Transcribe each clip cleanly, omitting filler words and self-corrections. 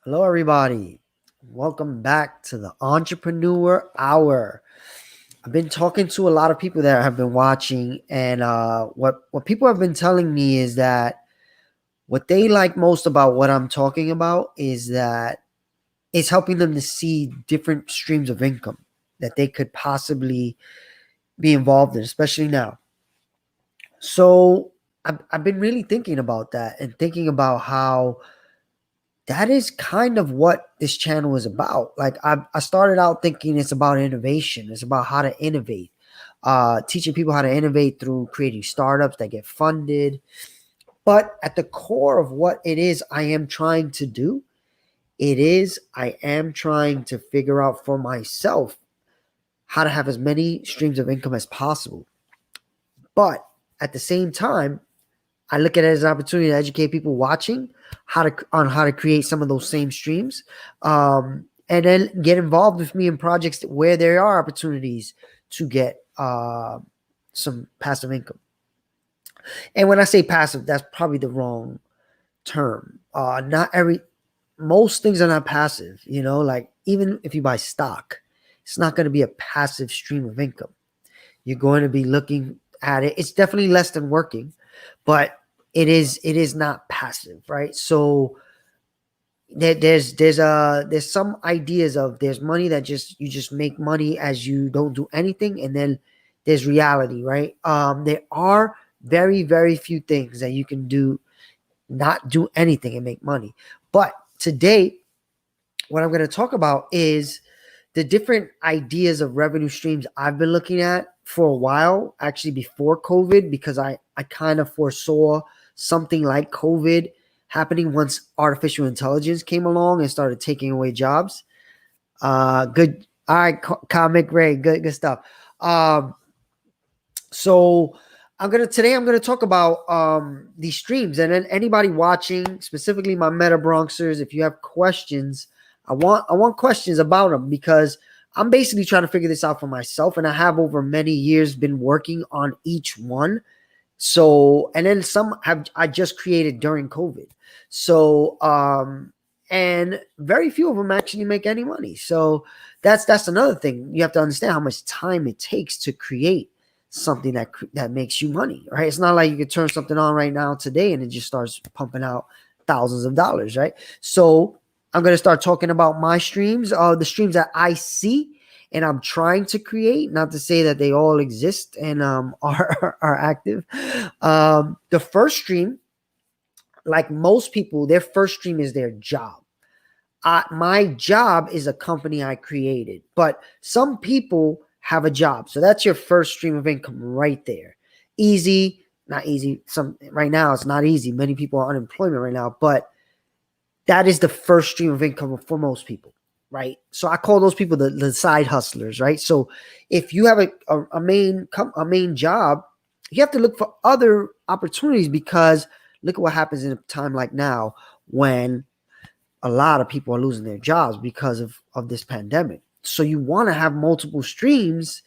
Hello, everybody. Welcome back to the Entrepreneur Hour. I've been talking to a lot of people that have been watching, and what people have been telling me is that what they like most about what I'm talking about is that it's helping them to see different streams of income that they could possibly be involved in, especially now. So I've been really thinking about that and thinking about how that is kind of what this channel is about. Like I started out thinking it's about innovation. It's about how to innovate, teaching people how to innovate through creating startups that get funded. But at the core of what it is I am trying to do, I am trying to figure out for myself how to have as many streams of income as possible. But at the same time, I look at it as an opportunity to educate people watching how to create some of those same streams, and then get involved with me in projects where there are opportunities to get some passive income. And when I say passive, that's probably the wrong term. Not every Most things are not passive. Like even if you buy stock, it's not going to be a passive stream of income. You're going to be looking at it. It's definitely less than working, but it is not passive, right? So there's some ideas of there's money that you just make money as you don't do anything, and then there's reality, right? There are very, very few things that you can do, not do anything and make money. But today, what I'm going to talk about is the different ideas of revenue streams I've been looking at for a while, actually before COVID, because I kind of foresaw something like COVID happening once artificial intelligence came along and started taking away jobs. Good. All right, comic Ray, good stuff. So I'm gonna talk about these streams, and then anybody watching, specifically my Meta Bronxers, if you have questions, I want questions about them, because I'm basically trying to figure this out for myself, and I have over many years been working on each one. So, and then some have I just created during COVID. So, and very few of them actually make any money. So that's another thing. You have to understand how much time it takes to create something that makes you money, right? It's not like you could turn something on right now today and it just starts pumping out thousands of dollars, right? So I'm going to start talking about my streams, the streams that I see and I'm trying to create. Not to say that they all exist and are active. The first stream, like most people, their first stream is their job. My job is a company I created, but some people have a job. So that's your first stream of income right there. Easy, not easy. Right now it's not easy. Many people are unemployment right now, but that is the first stream of income for most people, right? So I call those people the side hustlers, right? So if you have a main job, you have to look for other opportunities, because look at what happens in a time like now when a lot of people are losing their jobs because of this pandemic. So you want to have multiple streams,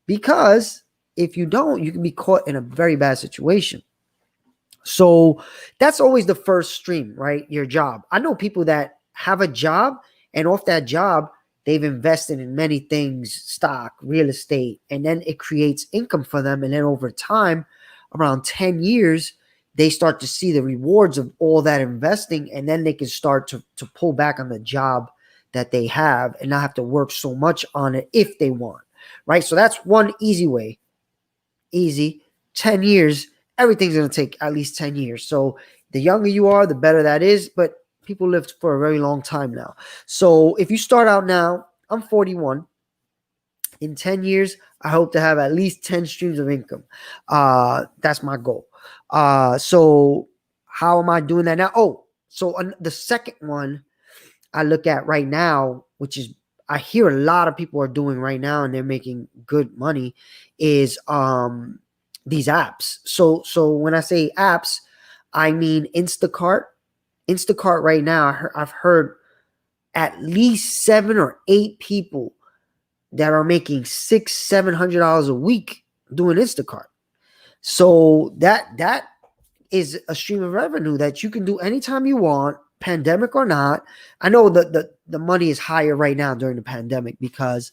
because if you don't, you can be caught in a very bad situation. So that's always the first stream, right? Your job. I know people that have a job, and off that job, they've invested in many things, stock, real estate, and then it creates income for them. And then over time, around 10 years, they start to see the rewards of all that investing, and then they can start to pull back on the job that they have and not have to work so much on it if they want, right? So that's one easy way. Easy. 10 years, everything's going to take at least 10 years. So the younger you are, the better that is. But people live for a very long time now. So if you start out now, I'm 41. In 10 years, I hope to have at least 10 streams of income. That's my goal. So how am I doing that now? Oh, so the second one I look at right now, which is I hear a lot of people are doing right now and they're making good money, is these apps. So when I say apps, I mean Instacart. Instacart right now, I've heard at least 7 or 8 people that are making $600-700 a week doing Instacart. So that is a stream of revenue that you can do anytime you want, pandemic or not, I know that the money is higher right now during the pandemic because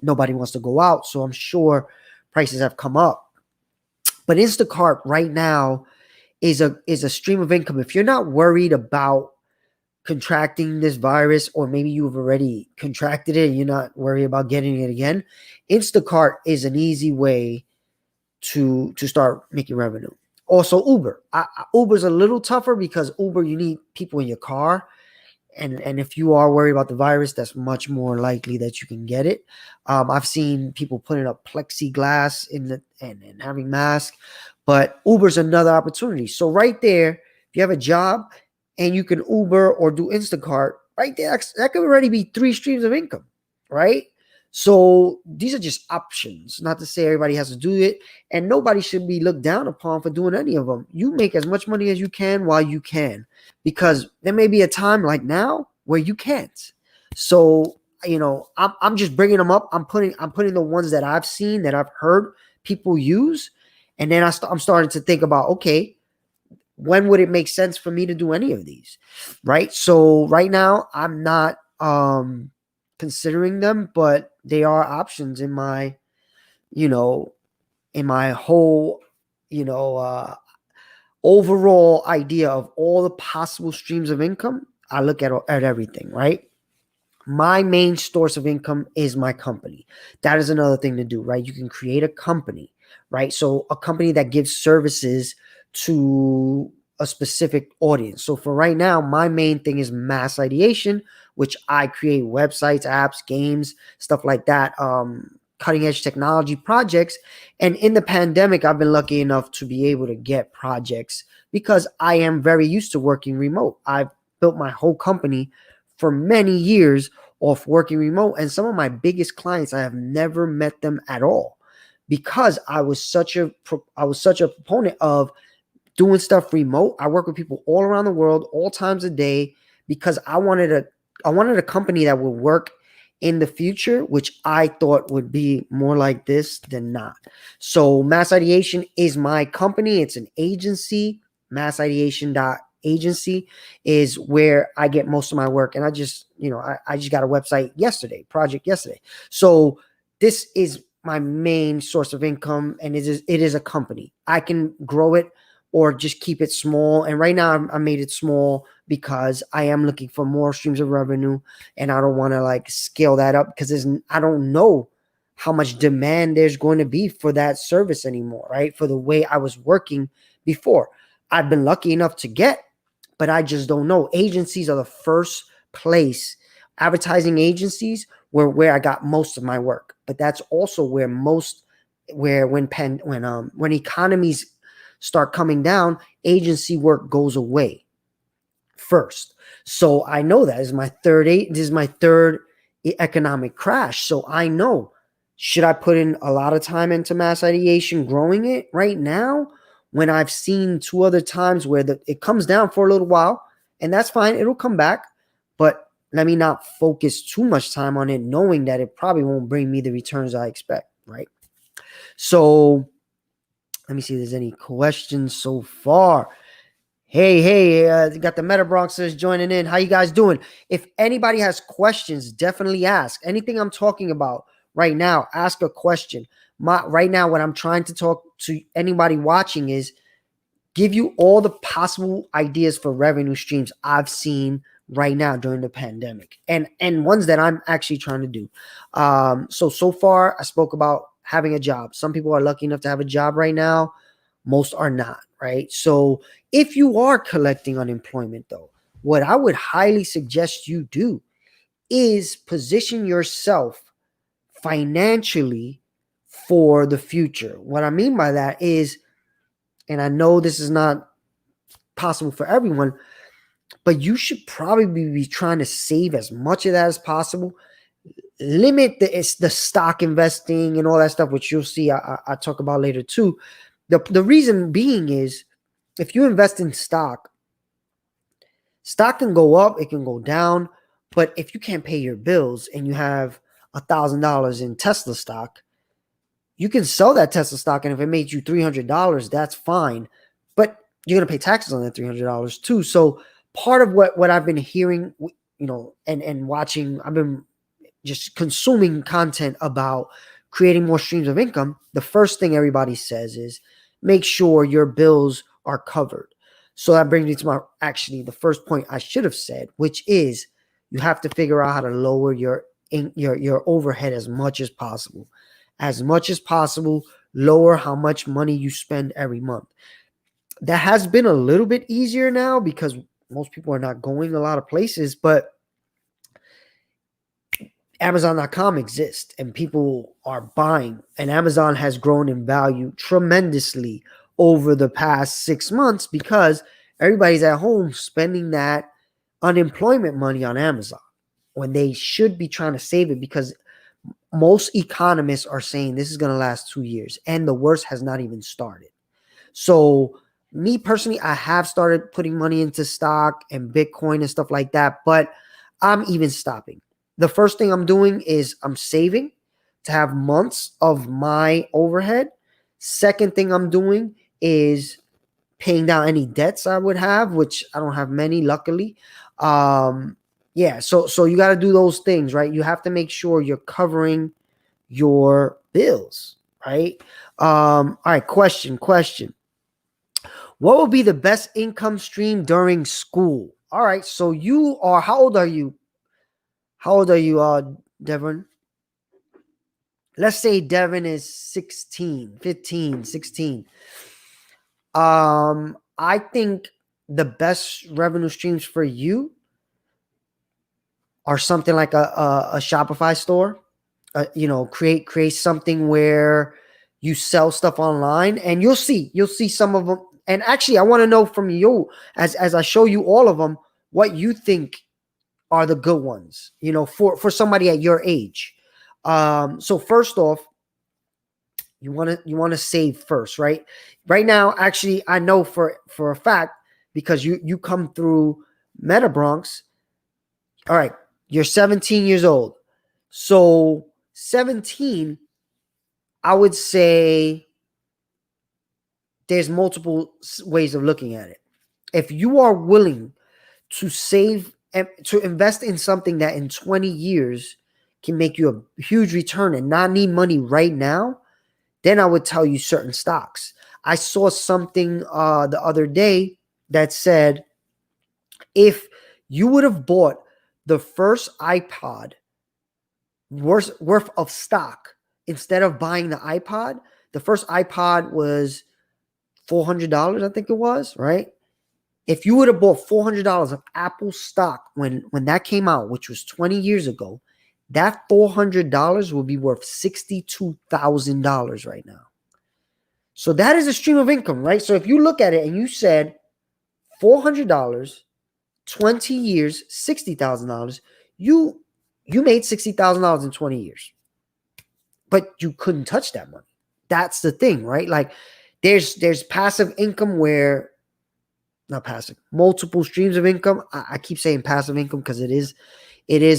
nobody wants to go out. So I'm sure prices have come up. But Instacart right now is a stream of income. If you're not worried about contracting this virus, or maybe you've already contracted it and you're not worried about getting it again, Instacart is an easy way to start making revenue. Also, Uber. Uber's a little tougher because Uber, you need people in your car. And if you are worried about the virus, that's much more likely that you can get it. I've seen people putting up plexiglass and having masks, but Uber's another opportunity. So right there, if you have a job and you can Uber or do Instacart, right there, that could already be 3 streams of income, right? So these are just options. Not to say everybody has to do it, and nobody should be looked down upon for doing any of them. You make as much money as you can while you can, because there may be a time like now where you can't. So I'm just bringing them up. I'm putting the ones that I've seen, that I've heard people use, and then I'm starting to think about, okay, when would it make sense for me to do any of these, right? So right now I'm not considering them, but they are options in my whole overall idea of all the possible streams of income. I look at everything, right? My main source of income is my company. That is another thing to do, right? You can create a company, right? So a company that gives services to a specific audience. So for right now, my main thing is mass ideation, which I create websites, apps, games, stuff like that, cutting edge technology projects. And in the pandemic, I've been lucky enough to be able to get projects because I am very used to working remote. I've built my whole company for many years off working remote. And some of my biggest clients, I have never met them at all because I was such a proponent of doing stuff remote. I work with people all around the world, all times of day, because I wanted a company that would work in the future, which I thought would be more like this than not. So Mass Ideation is my company. It's an agency. Massideation.agency is where I get most of my work. And I just got a website project yesterday. So this is my main source of income, and it is a company. I can grow it or just keep it small. And right now I made it small because I am looking for more streams of revenue, and I don't want to scale that up because I don't know how much demand there's going to be for that service anymore, right? For the way I was working before. I've been lucky enough to get, but I just don't know. Agencies are the first place, advertising agencies where I got most of my work. But that's also when economies start coming down, agency work goes away first. So I know that this is my third economic crash. So I know, should I put in a lot of time into mass ideation, growing it right now, when I've seen 2 other times where it comes down for a little while, and that's fine. It'll come back, but let me not focus too much time on it, knowing that it probably won't bring me the returns I expect, right? So let me see if there's any questions so far. Hey, got the Meta Bronxers joining in. How you guys doing? If anybody has questions, definitely ask. Anything I'm talking about right now, ask a question. Right now, what I'm trying to talk to anybody watching is give you all the possible ideas for revenue streams I've seen right now during the pandemic, and ones that I'm actually trying to do. So far, I spoke about having a job. Some people are lucky enough to have a job right now. Most are not, right? So if you are collecting unemployment, though, what I would highly suggest you do is position yourself financially for the future. What I mean by that is, and I know this is not possible for everyone, but you should probably be trying to save as much of that as possible. Limit the stock investing and all that stuff, which you'll see I talk about later too. The reason being is, if you invest in stock can go up, it can go down, but if you can't pay your bills and you have $1,000 in Tesla stock, you can sell that Tesla stock, and if it made you $300, that's fine, but you're going to pay taxes on that $300 too. So part of what I've been hearing, and watching, I've been just consuming content about creating more streams of income. The first thing everybody says is make sure your bills are covered. So that brings me to the first point I should have said, which is you have to figure out how to lower your overhead as much as possible. As much as possible, lower how much money you spend every month. That has been a little bit easier now because most people are not going a lot of places, but Amazon.com exists and people are buying, and Amazon has grown in value tremendously over the past 6 months because everybody's at home spending that unemployment money on Amazon when they should be trying to save it, because most economists are saying this is going to last 2 years and the worst has not even started. So me personally, I have started putting money into stock and Bitcoin and stuff like that, but I'm even stopping. The first thing I'm doing is I'm saving to have months of my overhead. Second thing I'm doing is paying down any debts I would have, which I don't have many, luckily. Yeah, so you got to do those things, right? You have to make sure you're covering your bills, right? All right, question. What would be the best income stream during school? All right, so how old are you? How old are you, Devon? Let's say Devon is 16, 15, 16. I think the best revenue streams for you are something like a Shopify store. Create something where you sell stuff online, and you'll see some of them. And actually, I want to know from you as I show you all of them, what you think are the good ones, for somebody at your age. So first off, you want to save first, right? Right now, actually, I know for a fact, because you come through Meta Bronx. All right, you're 17 years old. So 17, I would say there's multiple ways of looking at it. If you are willing to save and to invest in something that in 20 years can make you a huge return and not need money right now, then I would tell you certain stocks. I saw something the other day that said if you would have bought the first iPod worth of stock instead of buying the iPod, the first iPod was $400, I think it was, right? If you would have bought $400 of Apple stock when that came out, which was 20 years ago, that $400 will be worth $62,000 right now. So that is a stream of income, right? So if you look at it and you said $400, 20 years, $60,000, you made $60,000 in 20 years. But you couldn't touch that money. That's the thing, right? Like there's passive income where, not passive, multiple streams of income. I keep saying passive income because it is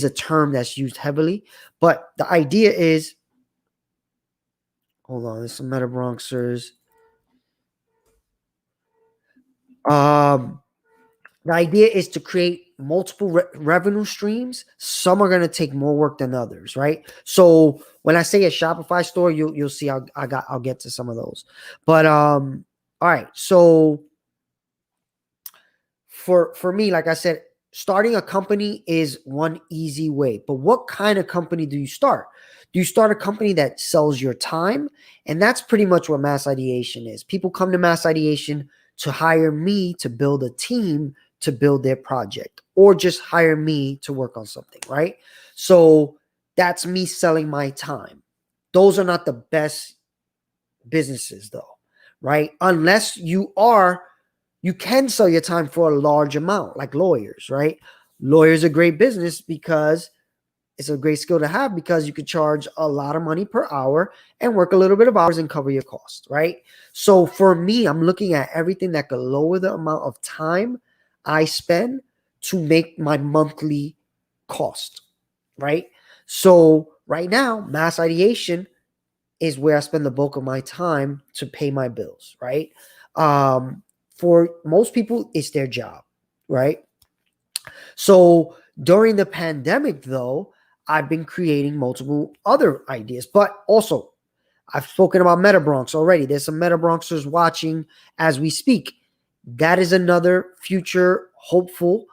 a term that's used heavily. But the idea is, hold on, there's some Meta Bronxers. The idea is to create multiple revenue streams. Some are going to take more work than others, right? So when I say a Shopify store, you'll see I'll get to some of those. But all right, so for me, like I said, starting a company is one easy way. But what kind of company do you start? Do you start a company that sells your time? And that's pretty much what mass ideation is. People come to mass ideation to hire me to build a team to build their project, or just hire me to work on something, right? So that's me selling my time. Those are not the best businesses though, right? Unless you can sell your time for a large amount, like lawyers, right? Lawyers are great business because it's a great skill to have, because you could charge a lot of money per hour and work a little bit of hours and cover your costs, right? So for me, I'm looking at everything that could lower the amount of time I spend to make my monthly cost, right? So right now, mass ideation is where I spend the bulk of my time to pay my bills, right? For most people, it's their job, right? So during the pandemic, though, I've been creating multiple other ideas, but also I've spoken about Metabronx already. There's some Metabronxers watching as we speak. That is another future hopeful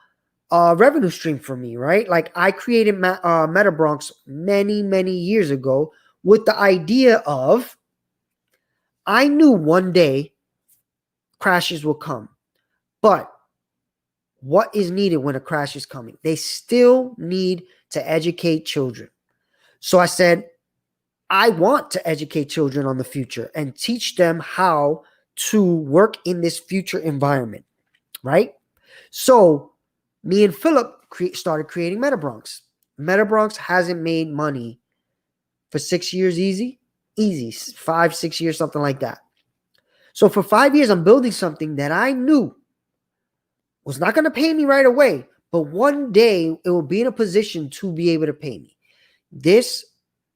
revenue stream for me, right? Like I created Metabronx many, many years ago with the idea of I knew one day crashes will come, but what is needed when a crash is coming? They still need to educate children. So I said, I want to educate children on the future and teach them how to work in this future environment, right? So me and Philip started creating Metabronx. Metabronx hasn't made money for 6 years easy, 5, 6 years, something like that. So for 5 years, I'm building something that I knew was not going to pay me right away, but one day it will be in a position to be able to pay me. This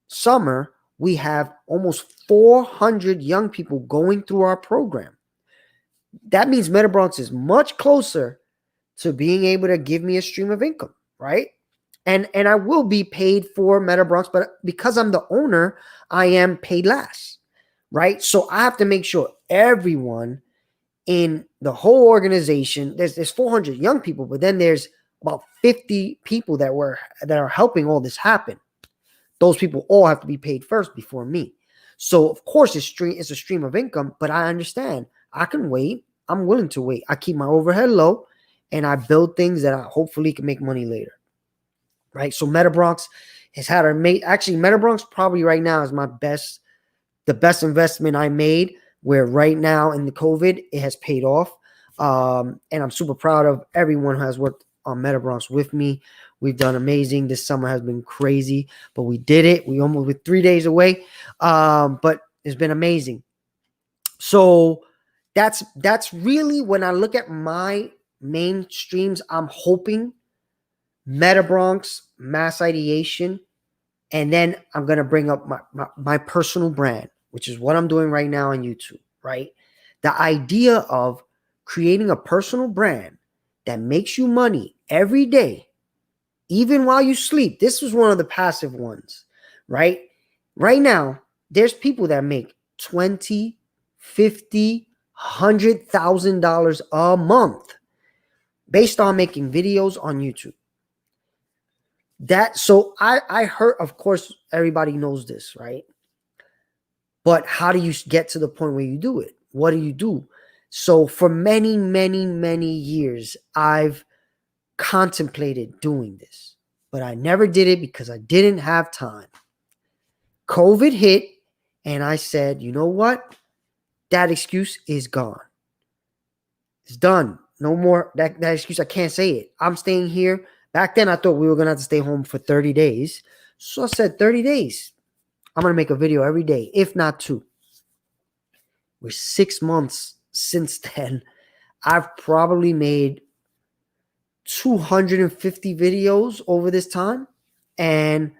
summer, we have almost 400 young people going through our program. That means Metabronx is much closer to being able to give me a stream of income, right? And I will be paid for Metabronx, but because I'm the owner, I am paid less, right? So I have to make sure everyone in the whole organization, there's 400 young people, but then there's about 50 people that are helping all this happen. Those people all have to be paid first before me. So of course it's a stream of income, but I understand I can wait. I'm willing to wait. I keep my overhead low and I build things that I hopefully can make money later. Right. So Metabronx has had actually Metabronx probably right now is the best investment I made, where right now in the COVID, it has paid off. And I'm super proud of everyone who has worked on Metabronx with me. We've done amazing. This summer has been crazy, but we did it. We almost were 3 days away. But it's been amazing. So that's really when I look at my main streams, I'm hoping Metabronx, mass ideation, and then I'm going to bring up my personal brand, which is what I'm doing right now on YouTube, right? The idea of creating a personal brand that makes you money every day, even while you sleep. This was one of the passive ones, right? Right now, there's people that make $20, $50, $100,000 a month based on making videos on YouTube. So I heard, of course, everybody knows this, right? But how do you get to the point where you do it? What do you do? So for many, many, many years, I've contemplated doing this, but I never did it because I didn't have time. COVID hit and I said, you know what? That excuse is gone. It's done. No more that excuse. I can't say it. I'm staying here. Back then, I thought we were going to have to stay home for 30 days. So I said 30 days. I'm going to make a video every day, if not 2. We're 6 months since then. I've probably made 250 videos over this time. And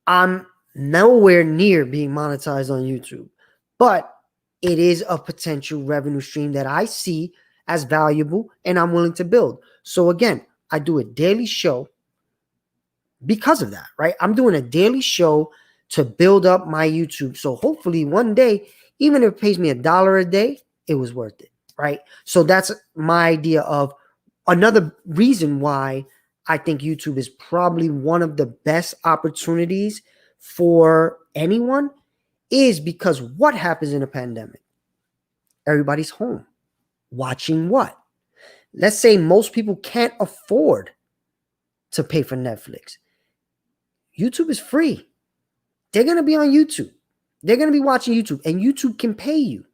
I'm nowhere near being monetized on YouTube. But it is a potential revenue stream that I see as valuable and I'm willing to build. So again, I do a daily show because of that, right? I'm doing a daily show to build up my YouTube. So hopefully one day, even if it pays me $1 a day, it was worth it, right? So that's my idea of another reason why I think YouTube is probably one of the best opportunities for anyone is because what happens in a pandemic? Everybody's home. Watching what? Let's say most people can't afford to pay for Netflix. YouTube is free. They're going to be on YouTube. They're going to be watching YouTube, and YouTube can pay you.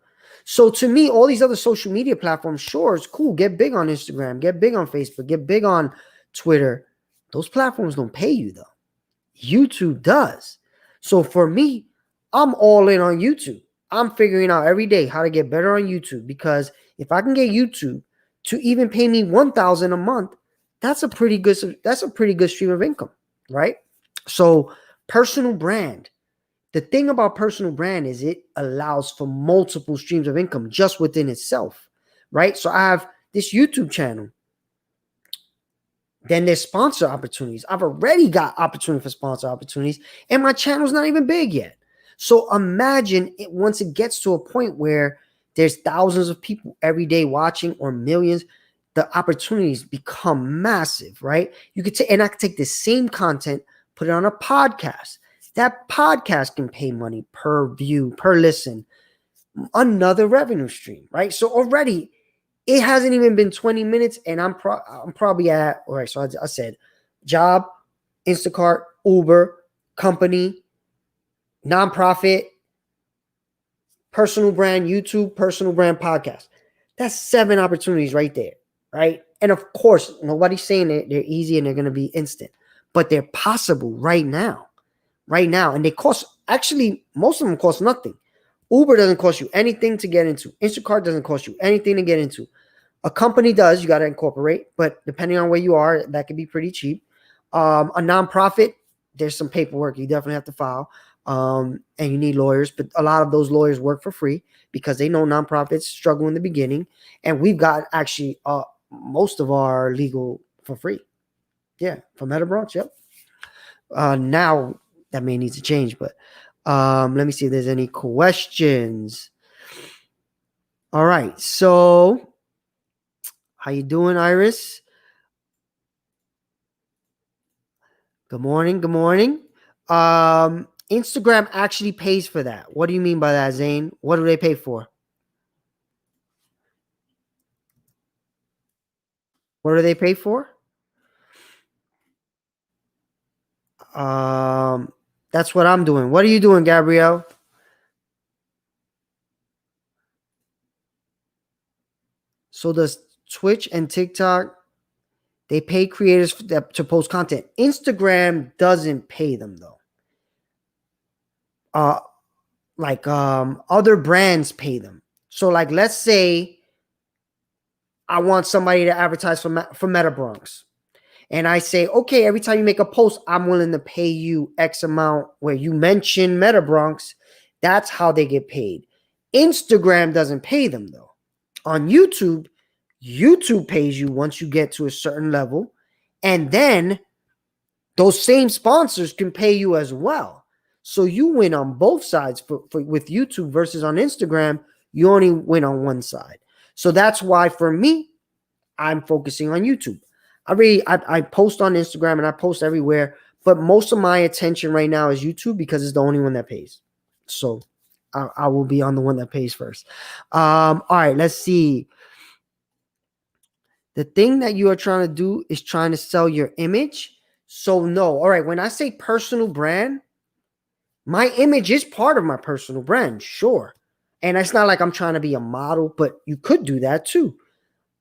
So to me, all these other social media platforms, sure, it's cool. Get big on Instagram, get big on Facebook, get big on Twitter. Those platforms don't pay you, though. YouTube does. So for me, I'm all in on YouTube. I'm figuring out every day how to get better on YouTube, because if I can get YouTube to even pay me $1,000 a month, that's a pretty good stream of income, right? So personal brand. The thing about personal brand is it allows for multiple streams of income just within itself, right? So I have this YouTube channel. Then there's sponsor opportunities. I've already got opportunity for sponsor opportunities, and my channel's not even big yet. So imagine it once it gets to a point where there's thousands of people every day watching or millions, the opportunities become massive, right? You could take, and I could take the same content, put it on a podcast. That podcast can pay money per view, per listen, another revenue stream, right? So already it hasn't even been 20 minutes and I'm probably at, all right, so I said job, Instacart, Uber, company, nonprofit, personal brand, YouTube, personal brand podcast. That's 7 opportunities right there, right? And of course, nobody's saying they're easy and they're going to be instant, but they're possible right now. And they cost, actually, most of them cost nothing. Uber doesn't cost you anything to get into. Instacart doesn't cost you anything to get into. A company does, you got to incorporate, but depending on where you are, that can be pretty cheap. A nonprofit, there's some paperwork you definitely have to file, and you need lawyers, but a lot of those lawyers work for free because they know nonprofits struggle in the beginning, and we've got actually most of our legal for free. Yeah, from Meta Bronx, yep. Now that may need to change, but let me see if there's any questions. All right, so how you doing, Iris? Good morning. Instagram actually pays for that. What do you mean by that, Zane? What do they pay for? What do they pay for? That's what I'm doing. What are you doing, Gabrielle? So does Twitch and TikTok, they pay creators to post content. Instagram doesn't pay them though. Like other brands pay them. So like let's say I want somebody to advertise for Meta Bronx. And I say, okay, every time you make a post, I'm willing to pay you X amount where you mention Meta Bronx. That's how they get paid. Instagram doesn't pay them though. On YouTube, YouTube pays you once you get to a certain level. And then those same sponsors can pay you as well. So you win on both sides with YouTube versus on Instagram, you only win on one side. So that's why for me, I'm focusing on YouTube. I post on Instagram and I post everywhere, but most of my attention right now is YouTube because it's the only one that pays. So I will be on the one that pays first. All right, let's see. The thing that you are trying to do is trying to sell your image. So no, all right, when I say personal brand, my image is part of my personal brand, sure. And it's not like I'm trying to be a model, but you could do that too.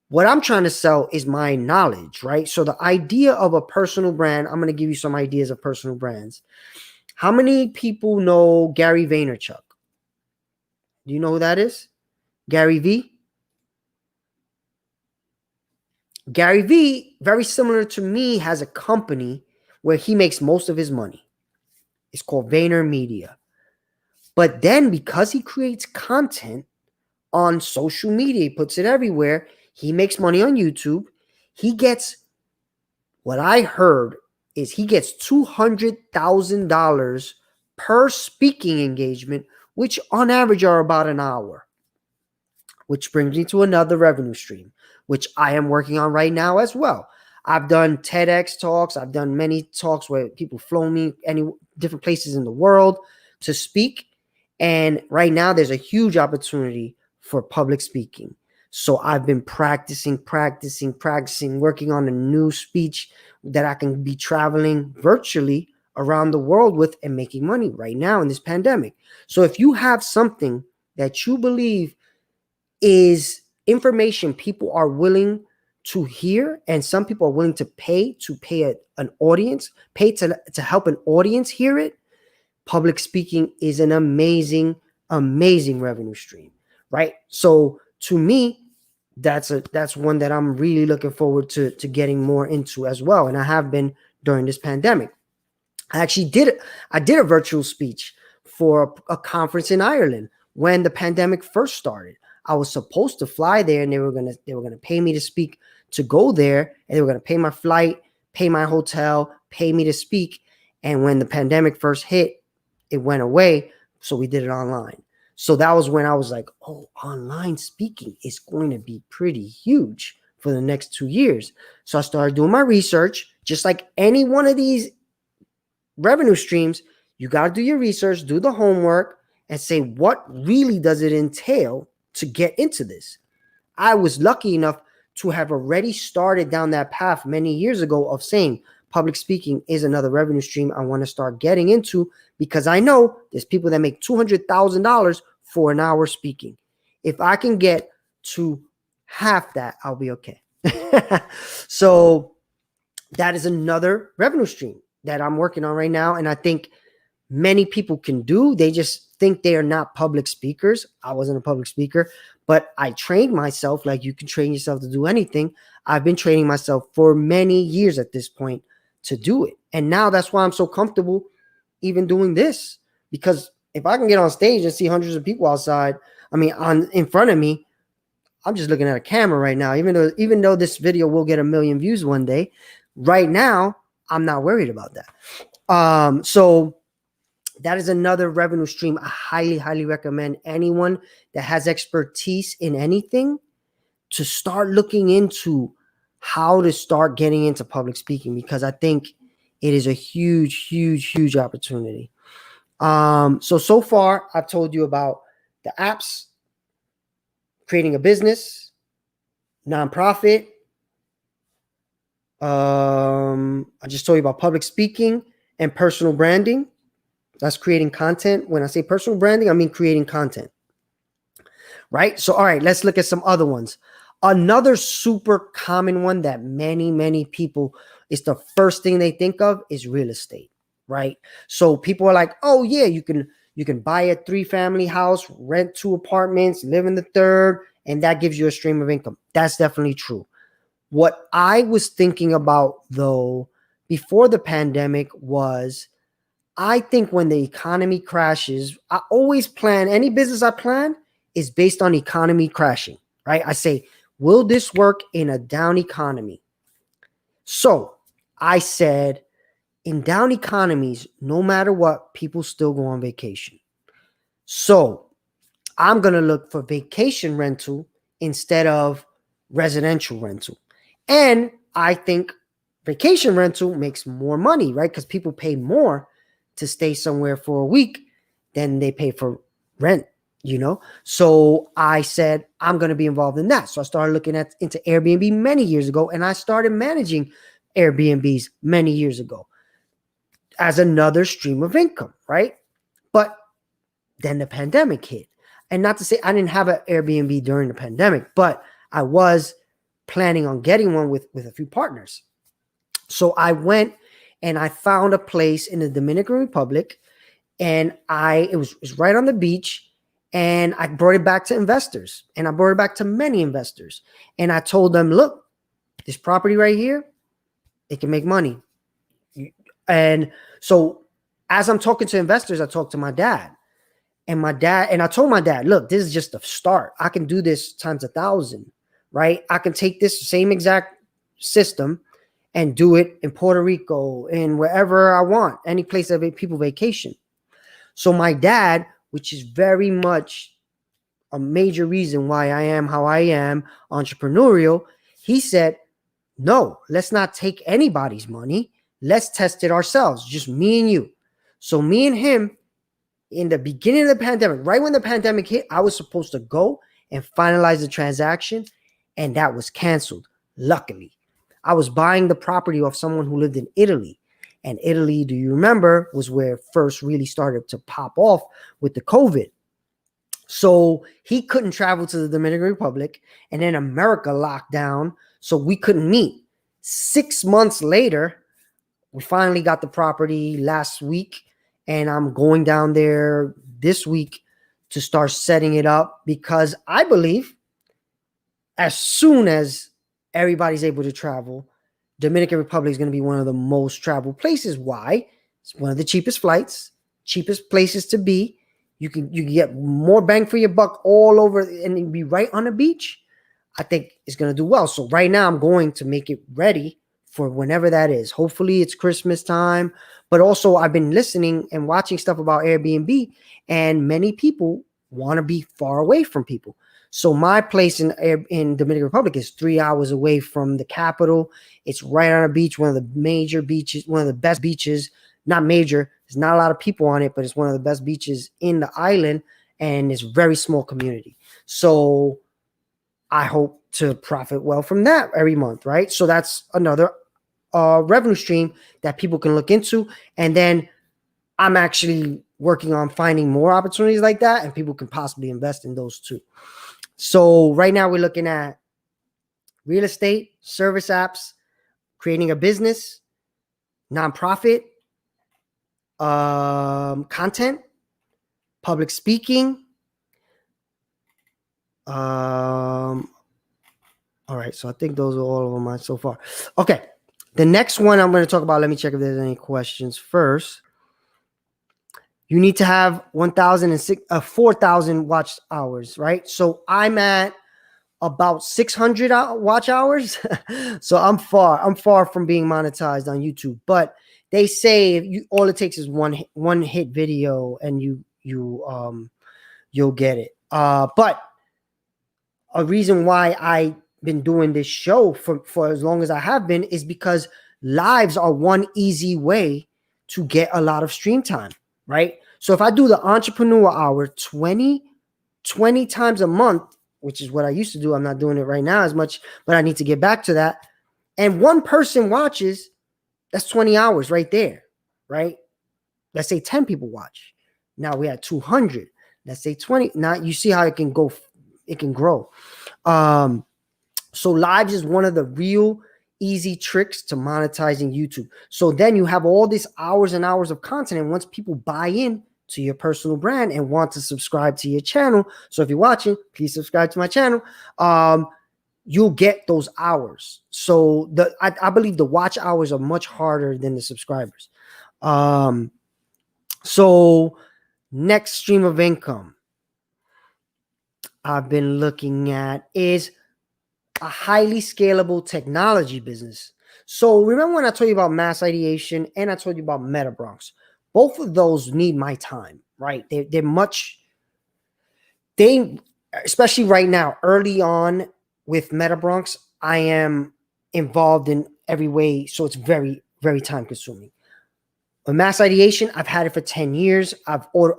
What I'm trying to sell is my knowledge, right? So the idea of a personal brand, I'm going to give you some ideas of personal brands. How many people know Gary Vaynerchuk? Do you know who that is? Gary V? Gary V, very similar to me, has a company where he makes most of his money. It's called Vayner Media. But then because he creates content on social media, he puts it everywhere, he makes money on YouTube. He gets, what I heard is he gets $200,000 per speaking engagement, which on average are about an hour. Which brings me to another revenue stream, which I am working on right now as well. I've done TEDx talks. I've done many talks where people flow me any different places in the world to speak. And right now there's a huge opportunity for public speaking. So I've been practicing, working on a new speech that I can be traveling virtually around the world with and making money right now in this pandemic. So if you have something that you believe is information people are willing to hear, and some people are willing to pay an audience, pay to help an audience hear it, public speaking is an amazing revenue stream, right? So to me, that's one that I'm really looking forward to getting more into as well. And I have been during this pandemic. I did a virtual speech for a conference in Ireland when the pandemic first started. I was supposed to fly there and they were gonna pay me to speak to go there, and they were gonna pay my flight pay my hotel, pay me to speak. And when the pandemic first hit, it went away. So we did it online. So that was when I was like, oh, online speaking is going to be pretty huge for the next 2 years. So I started doing my research. Just like any one of these revenue streams, you got to do your research, do the homework, and say, what really does it entail to get into this? I was lucky enough to have already started down that path many years ago of saying public speaking is another revenue stream I want to start getting into, because I know there's people that make $200,000 for an hour speaking. If I can get to half that, I'll be okay. So that is another revenue stream that I'm working on right now. And I think many people can do. They just think they are not public speakers. I wasn't a public speaker, but I trained myself like you can train yourself to do anything. I've been training myself for many years at this point to do it. And now that's why I'm so comfortable even doing this, because if I can get on stage and see hundreds of people outside, in front of me, I'm just looking at a camera right now, even though this video will get 1 million views one day. Right now, I'm not worried about that. So that is another revenue stream I highly, highly recommend anyone that has expertise in anything to start looking into how to start getting into public speaking, because I think it is a huge, huge, huge opportunity. So far, I've told you about the apps, creating a business, nonprofit. I just told you about public speaking and personal branding. That's creating content. When I say personal branding, I mean creating content, right? So, all right, let's look at some other ones. Another super common one that many, many people, is the first thing they think of is real estate, right? So people are like, oh yeah, you can buy a 3-family house, rent 2 apartments, live in the 3rd, and that gives you a stream of income. That's definitely true. What I was thinking about though, before the pandemic, was I think when the economy crashes, I always plan, any business I plan is based on economy crashing, right? I say, will this work in a down economy? So I said, in down economies, no matter what, people still go on vacation. So I'm going to look for vacation rental instead of residential rental. And I think vacation rental makes more money, right? Because people pay more to stay somewhere for a week than they pay for rent, So I said, I'm going to be involved in that. So I started looking into Airbnb many years ago, and I started managing Airbnbs many years ago as another stream of income, right? But then the pandemic hit. And not to say I didn't have an Airbnb during the pandemic, but I was planning on getting one with a few partners. So I went and I found a place in the Dominican Republic, and it was right on the beach, and I brought it back to investors, and I brought it back to many investors. And I told them, look, this property right here, it can make money. And so as I'm talking to investors, I talked to my dad. And I told my dad, look, this is just a start. I can do this times 1,000, right? I can take this same exact system and do it in Puerto Rico and wherever I want, any place that people vacation. So my dad, which is very much a major reason why I am how I am, entrepreneurial, he said, no, let's not take anybody's money. Let's test it ourselves, just me and you. So me and him, in the beginning of the pandemic, right when the pandemic hit, I was supposed to go and finalize the transaction, and that was canceled. Luckily, I was buying the property off someone who lived in Italy. And Italy, do you remember, was where it first really started to pop off with the COVID. So he couldn't travel to the Dominican Republic, and then America locked down, so we couldn't meet. 6 months later, we finally got the property last week, and I'm going down there this week to start setting it up, because I believe as soon as everybody's able to travel, Dominican Republic is going to be one of the most traveled places. Why? It's one of the cheapest flights, cheapest places to be. You can get more bang for your buck all over, and be right on the beach. I think it's going to do well. So right now I'm going to make it ready for whenever that is. Hopefully it's Christmas time, but also I've been listening and watching stuff about Airbnb, and many people want to be far away from people. So my place in Dominican Republic is 3 hours away from the capital. It's right on a beach, one of the major beaches, one of the best beaches. Not major, there's not a lot of people on it, but it's one of the best beaches in the island, and it's a very small community. So I hope to profit well from that every month, right? So that's another revenue stream that people can look into. And then I'm actually working on finding more opportunities like that, and people can possibly invest in those too. So right now we're looking at real estate, service apps, creating a business, nonprofit, content, public speaking. All right, so I think those are all of them so far. Okay, the next one I'm going to talk about, let me check if there's any questions first. You need to have 4,000 watch hours, right? So I'm at about 600 watch hours. So I'm far from being monetized on YouTube. But they say all it takes is one hit video, and you'll get it. But a reason why I've been doing this show for as long as I have been is because lives are one easy way to get a lot of stream time, right? So if I do the entrepreneur hour 20 times a month, which is what I used to do, I'm not doing it right now as much, but I need to get back to that. And one person watches, that's 20 hours right there, right? Let's say 10 people watch. Now we had 200. Let's say 20. Now you see how it can go. It can grow. So lives is one of the real easy tricks to monetizing YouTube. So then you have all these hours and hours of content. And once people buy in to your personal brand and want to subscribe to your channel, so if you're watching, please subscribe to my channel. You'll get those hours. So I believe the watch hours are much harder than the subscribers. So next stream of income I've been looking at is a highly scalable technology business. So remember when I told you about mass ideation and I told you about MetaBronx? Both of those need my time, right? Especially right now, early on with MetaBronx, I am involved in every way. So it's very, very time consuming. With mass ideation, I've had it for 10 years. I've put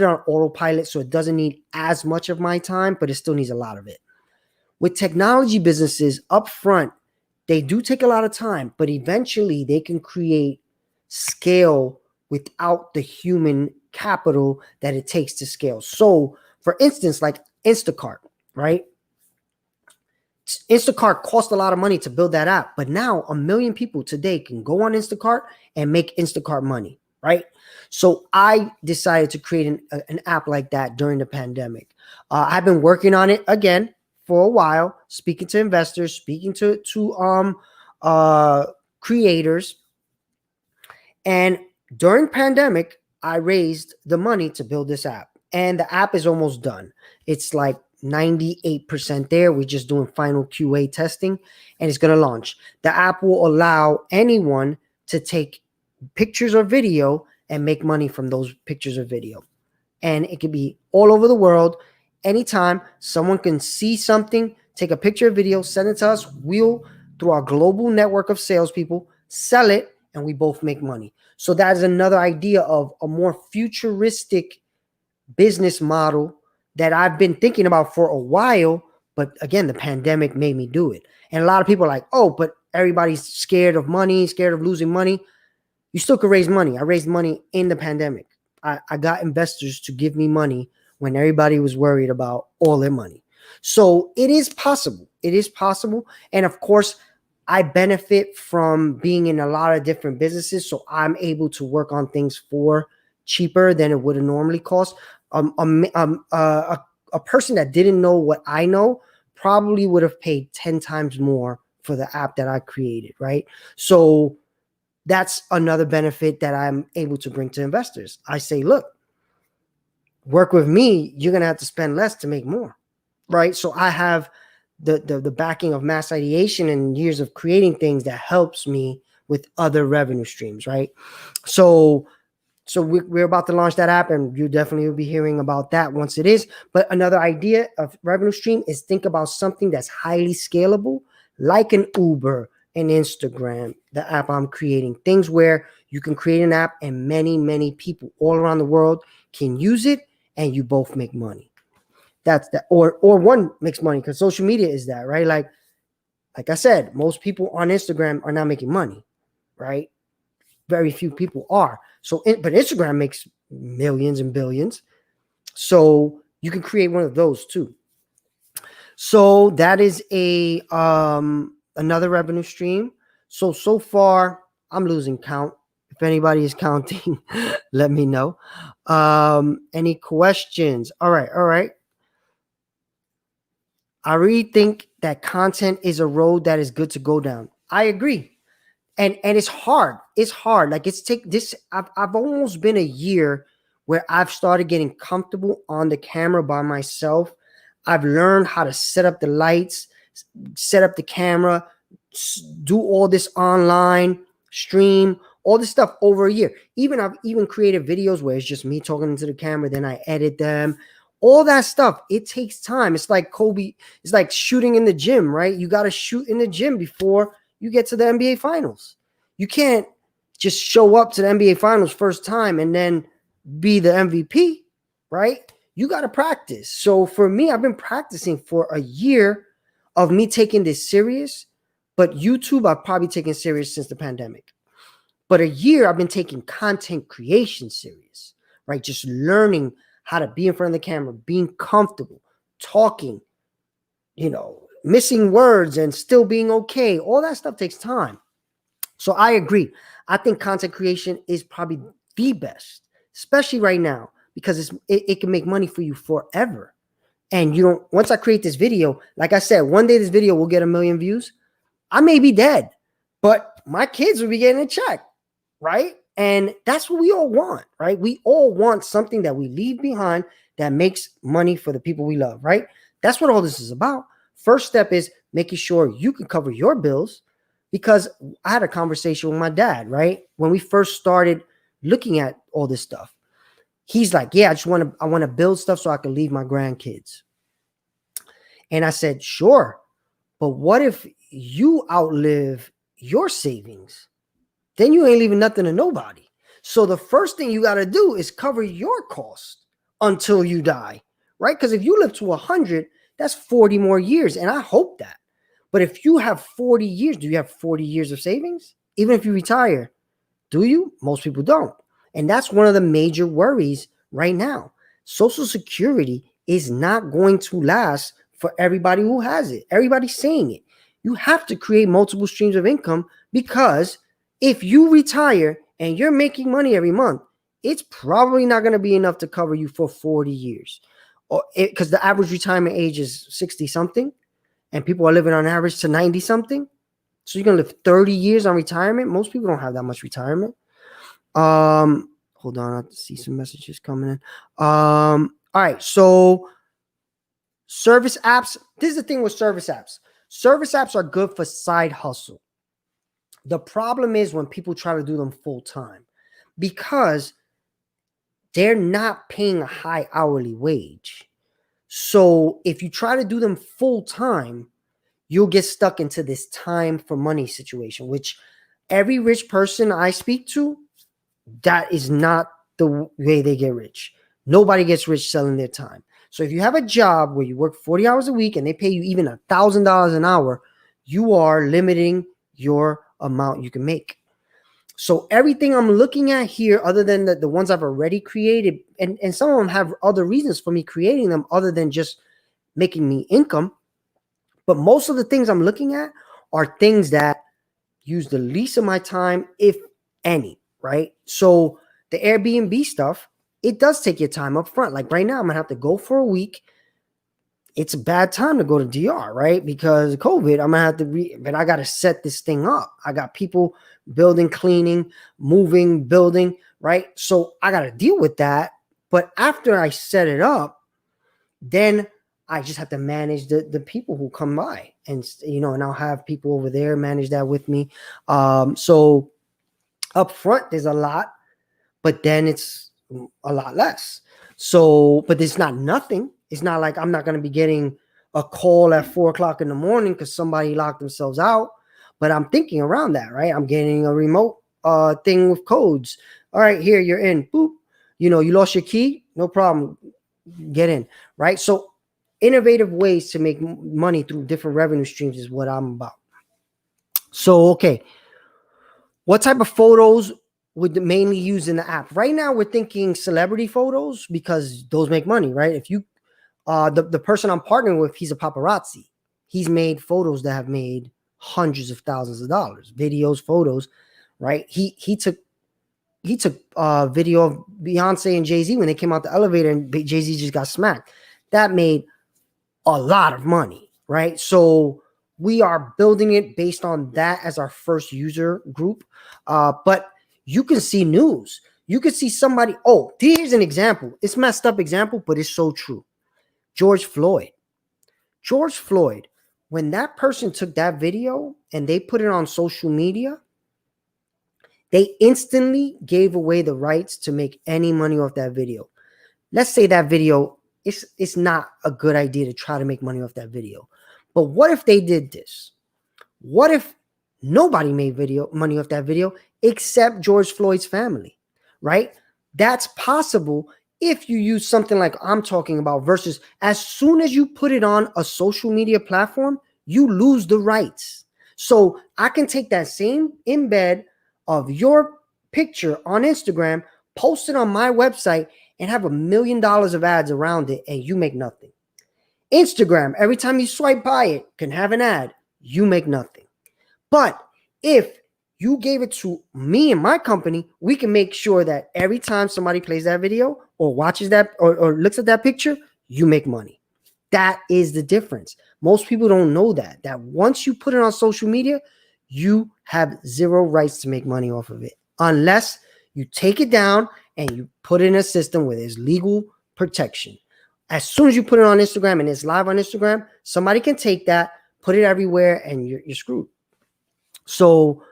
it on autopilot, so it doesn't need as much of my time, but it still needs a lot of it. With technology businesses up front, they do take a lot of time, but eventually they can create scale without the human capital that it takes to scale. So for instance, like Instacart, right? Instacart cost a lot of money to build that app, but now 1 million people today can go on Instacart and make Instacart money, right? So I decided to create an app like that during the pandemic. I've been working on it again for a while, speaking to investors, speaking to creators. And during pandemic, I raised the money to build this app, and the app is almost done. It's like 98% there. We're just doing final QA testing, and it's going to launch. The app will allow anyone to take pictures or video and make money from those pictures or video. And it could be all over the world. Anytime someone can see something, take a picture or video, send it to us. We'll, through our global network of salespeople, sell it, and we both make money. So that is another idea of a more futuristic business model that I've been thinking about for a while. But again, the pandemic made me do it. And a lot of people are like, oh, but everybody's scared of money, scared of losing money. You still could raise money. I raised money in the pandemic. I got investors to give me money when everybody was worried about all their money. So it is possible. It is possible. And of course, I benefit from being in a lot of different businesses. So I'm able to work on things for cheaper than it would have normally cost. A person that didn't know what I know probably would have paid 10 times more for the app that I created, right? So that's another benefit that I'm able to bring to investors. I say, look, work with me, you're going to have to spend less to make more, right? So I have the backing of mass ideation and years of creating things that helps me with other revenue streams, right? So we're about to launch that app, and you definitely will be hearing about that once it is. But another idea of revenue stream is think about something that's highly scalable, like an Uber, an Instagram, the app I'm creating. Things where you can create an app and many people all around the world can use it, and you both make money. That's that, or one makes money, because social media is that, right? Like I said, most people on Instagram are not making money, right? Very few people are. But Instagram makes millions and billions. So you can create one of those too. So that is a another revenue stream. So far I'm losing count. If anybody is counting, let me know. Any questions? All right. I really think that content is a road that is good to go down. I agree. And it's hard. It's hard. Like it's take this. I've almost been a year where I've started getting comfortable on the camera by myself. I've learned how to set up the lights, set up the camera, do all this online stream, all this stuff over a year. I've even created videos where it's just me talking into the camera, then I edit them. All that stuff, it takes time. It's like Kobe. It's like shooting in the gym, right? You got to shoot in the gym before you get to the NBA Finals. You can't just show up to the NBA Finals first time and then be the MVP, right? You got to practice. So for me, I've been practicing for a year of me taking this serious, but YouTube I've probably taken serious since the pandemic. But a year I've been taking content creation serious, right? Just learning how to be in front of the camera, being comfortable, talking, missing words and still being okay. All that stuff takes time. So I agree. I think content creation is probably the best, especially right now, because it can make money for you forever. And once I create this video, like I said, one day this video will get 1 million views. I may be dead, but my kids will be getting a check, right? And that's what we all want, right? We all want something that we leave behind that makes money for the people we love, right? That's what all this is about. First step is making sure you can cover your bills, because I had a conversation with my dad, right? When we first started looking at all this stuff, he's like, yeah, I want to build stuff so I can leave my grandkids. And I said, sure. But what if you outlive your savings? Then you ain't leaving nothing to nobody. So the first thing you got to do is cover your cost until you die, right? Because if you live to 100, that's 40 more years. And I hope that. But if you have 40 years, do you have 40 years of savings? Even if you retire, do you? Most people don't. And that's one of the major worries right now. Social Security is not going to last for everybody who has it. Everybody's saying it. You have to create multiple streams of income, because if you retire and you're making money every month, it's probably not going to be enough to cover you for 40 years. Because the average retirement age is 60 something, and people are living on average to 90 something. So you're going to live 30 years on retirement. Most people don't have that much retirement. Hold on, I have to see some messages coming in. All right, so service apps. This is the thing with service apps. Service apps are good for side hustle. The problem is when people try to do them full time, because they're not paying a high hourly wage. So if you try to do them full time, you'll get stuck into this time for money situation, which every rich person I speak to, that is not the way they get rich. Nobody gets rich selling their time. So if you have a job where you work 40 hours a week and they pay you even $1,000 an hour, you are limiting your amount you can make. So everything I'm looking at here, other than the ones I've already created, and some of them have other reasons for me creating them other than just making me income. But most of the things I'm looking at are things that use the least of my time, if any, right? So the Airbnb stuff, it does take your time up front. Like right now, I'm going to have to go for a week. It's a bad time to go to DR, right? Because of COVID, I'm going to have to but I got to set this thing up. I got people building, cleaning, moving, building, right? So I got to deal with that. But after I set it up, then I just have to manage the people who come by, and and I'll have people over there manage that with me. So up front, there's a lot, but then it's a lot less. So, but it's not nothing. It's not like I'm not going to be getting a call at 4 o'clock in the morning because somebody locked themselves out. But I'm thinking around that, right? I'm getting a remote thing with codes. All right, here you're in. Boop. You lost your key. No problem. Get in, right? So innovative ways to make money through different revenue streams is what I'm about. So, okay. What type of photos would mainly use in the app? Right now, we're thinking celebrity photos because those make money, right? If you, the person I'm partnering with, he's a paparazzi. He's made photos that have made hundreds of thousands of dollars, videos, photos, right? He took video of Beyonce and Jay-Z when they came out the elevator and Jay-Z just got smacked. That made a lot of money, right? So we are building it based on that as our first user group. But you can see news. You can see somebody. Oh, here's an example. It's messed up example, but it's so true. George Floyd. When that person took that video and they put it on social media, they instantly gave away the rights to make any money off that video. Let's say that video, it's not a good idea to try to make money off that video. But what if they did this? What if nobody made money off that video except George Floyd's family, right? That's possible if you use something like I'm talking about, versus as soon as you put it on a social media platform, you lose the rights. So I can take that same embed of your picture on Instagram, post it on my website, and have $1 million of ads around it, and you make nothing. Instagram, every time you swipe by it, can have an ad. You make nothing. But if you gave it to me and my company, we can make sure that every time somebody plays that video or watches that or looks at that picture, you make money. That is the difference. Most people don't know that once you put it on social media, you have zero rights to make money off of it unless you take it down and you put it in a system where there's legal protection. As soon as you put it on Instagram and it's live on Instagram, somebody can take that, put it everywhere, and you're screwed. So,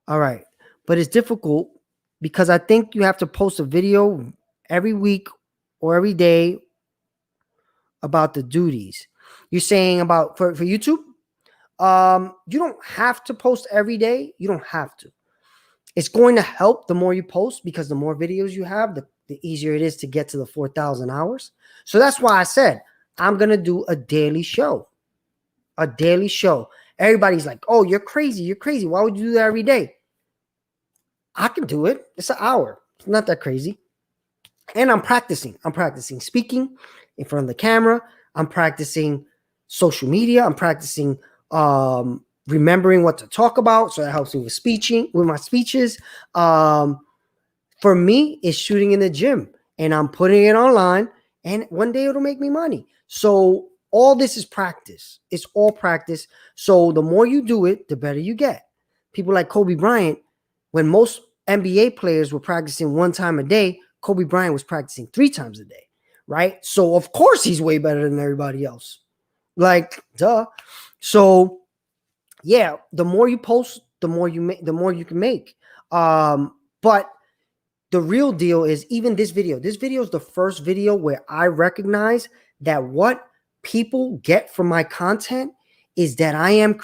all right. But it's difficult because I think you have to post a video every week or every day about the duties. You're saying about for YouTube? You don't have to post every day. You don't have to. It's going to help the more you post because the more videos you have, the easier it is to get to the 4,000 hours. So that's why I said I'm going to do a daily show. A daily show. Everybody's like, oh, you're crazy. You're crazy. Why would you do that every day? I can do it. It's an hour. It's not that crazy. And I'm practicing. I'm practicing speaking in front of the camera. I'm practicing social media. I'm practicing remembering what to talk about. So that helps me with my speeches. For me, it's shooting in the gym and I'm putting it online, and one day it'll make me money. So all this is practice. It's all practice. So the more you do it, the better you get. People like Kobe Bryant, when most NBA players were practicing 1 time a day, Kobe Bryant was practicing 3 times a day, right? So of course he's way better than everybody else. Like, duh. So yeah, the more you post, the more you make, the more you can make. But the real deal is even this video. This video is the first video where I recognize that what people get from my content is that I'm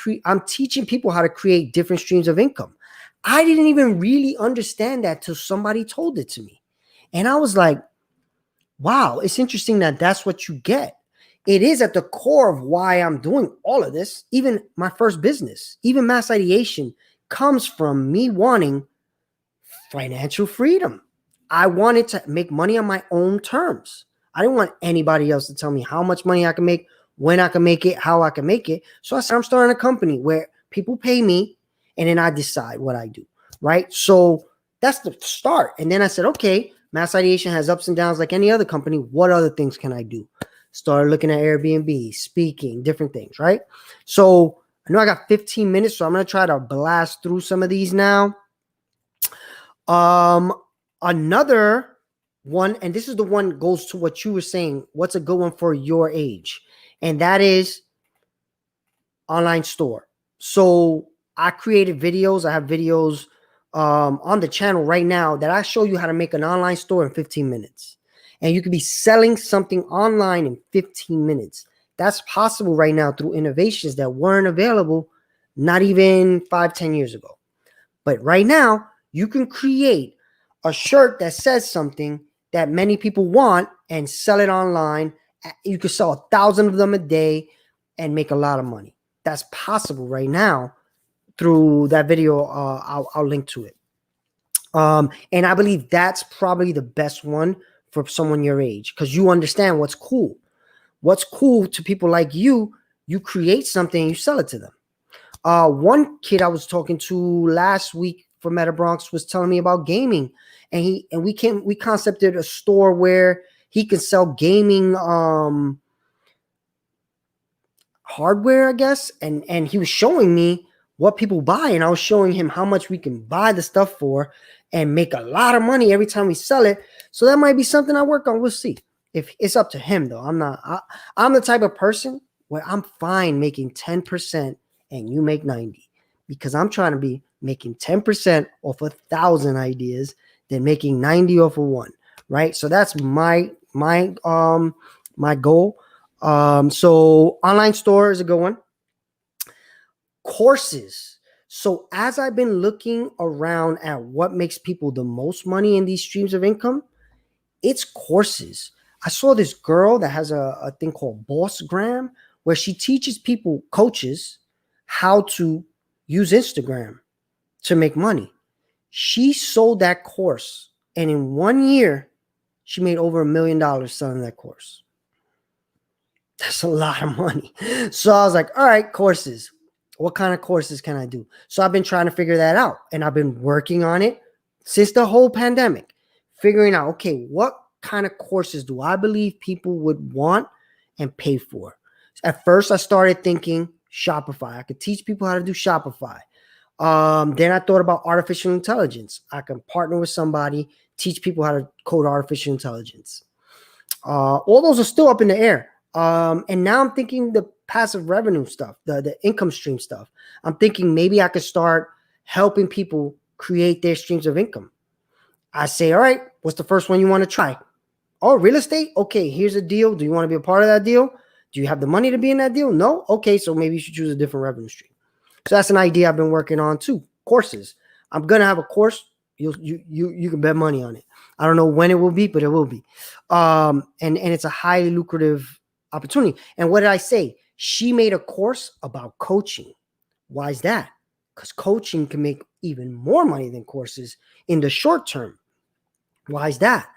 teaching people how to create different streams of income. I didn't even really understand that till somebody told it to me. And I was like, wow, it's interesting that that's what you get. It is at the core of why I'm doing all of this. Even my first business, even mass ideation, comes from me wanting financial freedom. I wanted to make money on my own terms. I didn't want anybody else to tell me how much money I can make, when I can make it, how I can make it. So I said, I'm starting a company where people pay me and then I decide what I do, right? So that's the start. And then I said, okay, mass ideation has ups and downs like any other company. What other things can I do? Started looking at Airbnb, speaking, different things, right? So I know I got 15 minutes, so I'm going to try to blast through some of these now. Another one, and this is the one goes to what you were saying. What's a good one for your age? And that is online store. So I created videos. I have videos on the channel right now that I show you how to make an online store in 15 minutes. And you could be selling something online in 15 minutes. That's possible right now through innovations that weren't available not even 5-10 years ago. But right now, you can create a shirt that says something that many people want and sell it online. You could sell 1,000 of them a day and make a lot of money. That's possible right now through that video. I'll link to it. And I believe that's probably the best one for someone your age, because you understand what's cool. What's cool to people like you create something and you sell it to them. One kid I was talking to last week for Meta Bronx was telling me about gaming, and we concepted a store where he can sell gaming hardware, I guess, and he was showing me what people buy, and I was showing him how much we can buy the stuff for and make a lot of money every time we sell it. So that might be something I work on. We'll see. If it's up to him though. I'm the type of person where I'm fine making 10% and you make 90, because I'm trying to be making 10% off 1,000 ideas than making 90 off of one, right? So that's my goal. So online store is a good one. Courses. So as I've been looking around at what makes people the most money in these streams of income, it's courses. I saw this girl that has a thing called Bossgram, where she teaches people, coaches, how to use Instagram to make money. She sold that course, and in 1 year, she made over $1 million selling that course. That's a lot of money. So I was like, all right, courses. What kind of courses can I do? So I've been trying to figure that out, and I've been working on it since the whole pandemic, figuring out, okay, what kind of courses do I believe people would want and pay for? At first, I started thinking Shopify. I could teach people how to do Shopify. Then I thought about artificial intelligence. I can partner with somebody, teach people how to code artificial intelligence. All those are still up in the air. And now I'm thinking the passive revenue stuff, the income stream stuff. I'm thinking maybe I could start helping people create their streams of income. I say, all right, what's the first one you want to try? Oh, real estate? Okay, here's a deal. Do you want to be a part of that deal? Do you have the money to be in that deal? No? Okay, so maybe you should choose a different revenue stream. So that's an idea I've been working on too. Courses. I'm gonna have a course. You can bet money on it. I don't know when it will be, but it will be. And it's a highly lucrative opportunity. And what did I say? She made a course about coaching. Why is that? Because coaching can make even more money than courses in the short term. Why is that?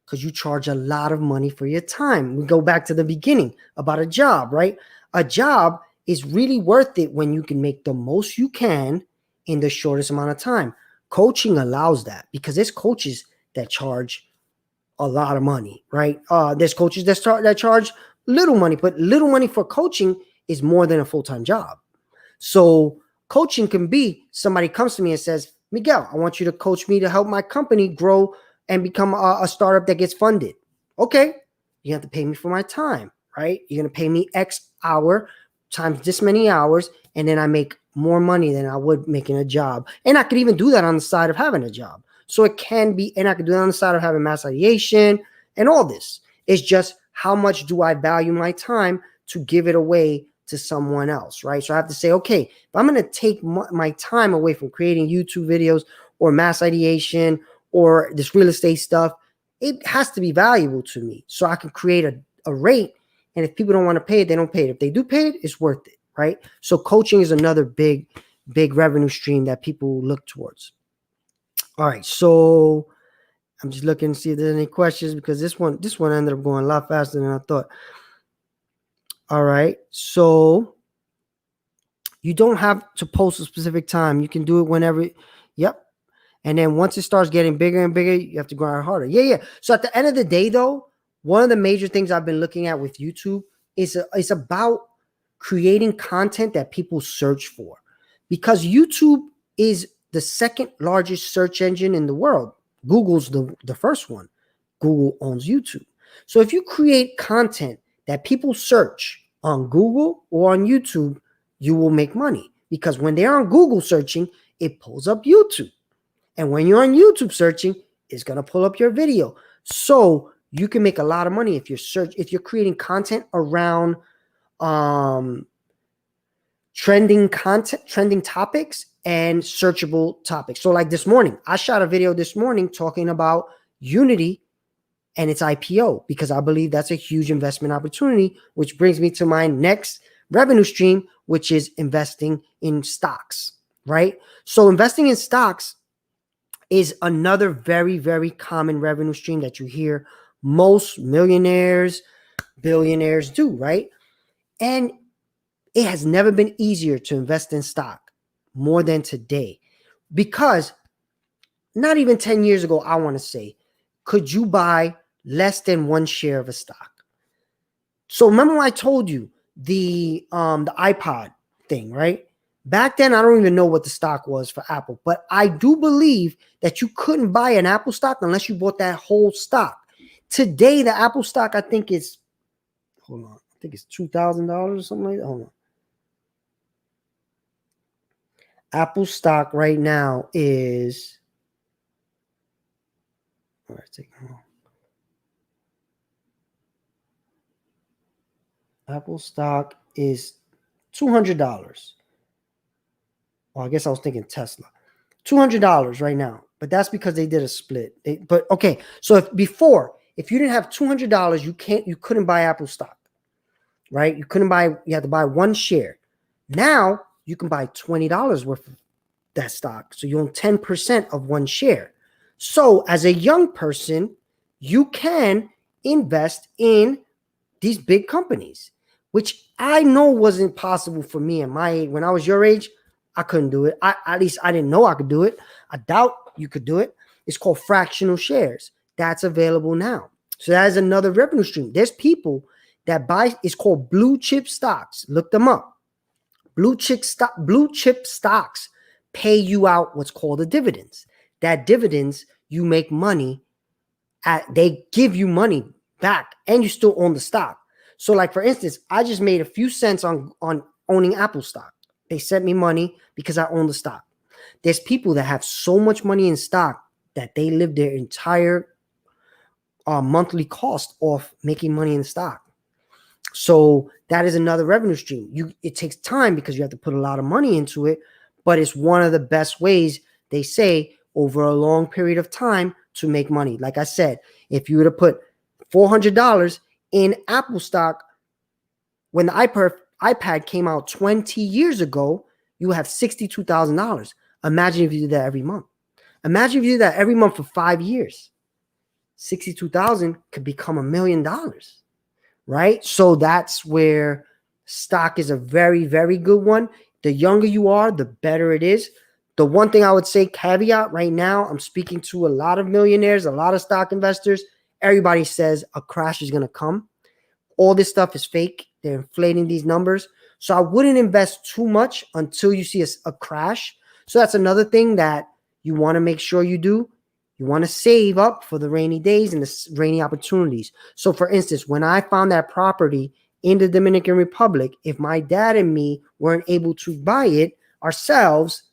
Because you charge a lot of money for your time. We go back to the beginning about a job, right? A job is really worth it when you can make the most you can in the shortest amount of time. Coaching allows that, because there's coaches that charge a lot of money, right? There's coaches that charge little money, but little money for coaching is more than a full-time job. So coaching can be somebody comes to me and says, Miguel, I want you to coach me to help my company grow and become a startup that gets funded. Okay, you have to pay me for my time, right? You're going to pay me X hour times this many hours, and then I make more money than I would making a job. And I could even do that on the side of having a job. So it can be, and I could do that on the side of having mass ideation and all this. It's just how much do I value my time to give it away to someone else, right? So I have to say, okay, if I'm going to take my time away from creating YouTube videos or mass ideation or this real estate stuff, it has to be valuable to me so I can create a rate. And if people don't want to pay it, they don't pay it. If they do pay it, it's worth it, right? So coaching is another big revenue stream that people look towards. All right, so I'm just looking to see if there's any questions, because this one ended up going a lot faster than I thought. All right, so you don't have to post a specific time. You can do it whenever. Yep. And then once it starts getting bigger and bigger, you have to grind harder. Yeah. So at the end of the day, though, one of the major things I've been looking at with YouTube is about creating content that people search for, because YouTube is the second largest search engine in the world. Google's the first one. Google owns YouTube. So if you create content that people search on Google or on YouTube, you will make money, because when they're on Google searching, it pulls up YouTube. And when you're on YouTube searching, it's going to pull up your video. So you can make a lot of money if you're creating content around trending topics and searchable topics. So like this morning, I shot a video this morning talking about Unity and its IPO, because I believe that's a huge investment opportunity, which brings me to my next revenue stream, which is investing in stocks, right? So investing in stocks is another very, very common revenue stream that you hear most millionaires, billionaires do, right? And it has never been easier to invest in stock more than today, because not even 10 years ago, I want to say, could you buy less than one share of a stock? So remember when I told you the iPod thing, right? Back then, I don't even know what the stock was for Apple, but I do believe that you couldn't buy an Apple stock unless you bought that whole stock. Today, the Apple stock, I think it's, hold on, I think it's $2,000 or something like that. Hold on. Apple stock right now is, all right, take it home. Apple stock is $200. Well, I guess I was thinking Tesla. $200 right now, but that's because they did a split. But okay, so if you didn't have $200, you couldn't buy Apple stock, right? You had to buy one share. Now you can buy $20 worth of that stock, so you own 10% of one share. So as a young person, you can invest in these big companies, which I know wasn't possible for me at my age. When I was your age, I couldn't do it. At least I didn't know I could do it. I doubt you could do it. It's called fractional shares. That's available now. So that is another revenue stream. There's people that buy, it's called blue chip stocks. Look them up. Blue chip stocks pay you out what's called a dividends. That dividends, you make money they give you money back, and you still own the stock. So like, for instance, I just made a few cents on owning Apple stock. They sent me money because I own the stock. There's people that have so much money in stock that they live their entire monthly cost off making money in stock. So that is another revenue stream. It takes time because you have to put a lot of money into it, but it's one of the best ways, they say, over a long period of time to make money. Like I said, if you were to put $400 in Apple stock when the iPad came out 20 years ago, you have $62,000. Imagine if you did that every month. Imagine if you did that every month for 5 years. 62,000 could become $1 million, right? So that's where stock is a very, very good one. The younger you are, the better it is. The one thing I would say, caveat right now, I'm speaking to a lot of millionaires, a lot of stock investors. Everybody says a crash is going to come. All this stuff is fake. They're inflating these numbers. So I wouldn't invest too much until you see a crash. So that's another thing that you want to make sure you do. You want to save up for the rainy days and the rainy opportunities. So for instance, when I found that property in the Dominican Republic, if my dad and me weren't able to buy it ourselves,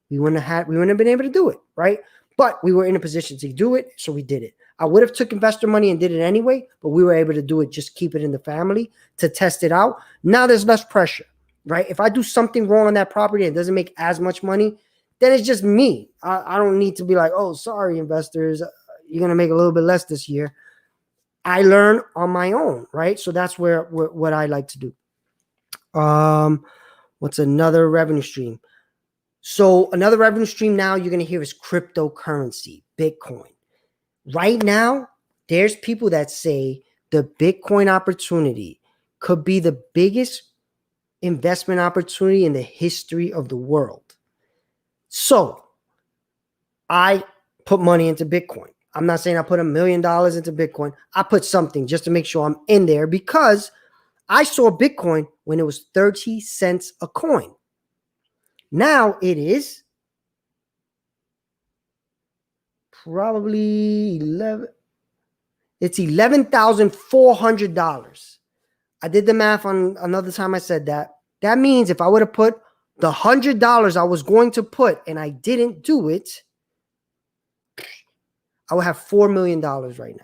we wouldn't have been able to do it, right? But we were in a position to do it, so we did it. I would have took investor money and did it anyway, but we were able to do it, just keep it in the family to test it out. Now there's less pressure, right? If I do something wrong on that property and it doesn't make as much money, then it's just me. I don't need to be like, oh, sorry, investors, you're going to make a little bit less this year. I learn on my own, right? So that's what I like to do. What's another revenue stream? So another revenue stream now you're going to hear is cryptocurrency, Bitcoin. Right now, there's people that say the Bitcoin opportunity could be the biggest investment opportunity in the history of the world. So I put money into Bitcoin. I'm not saying I put $1 million into Bitcoin. I put something just to make sure I'm in there, because I saw Bitcoin when it was 30 cents a coin. Now it is probably 11. It's $11,400. I did the math on another time I said that. That means if I would have put the $100 I was going to put and I didn't do it, I would have $4 million right now.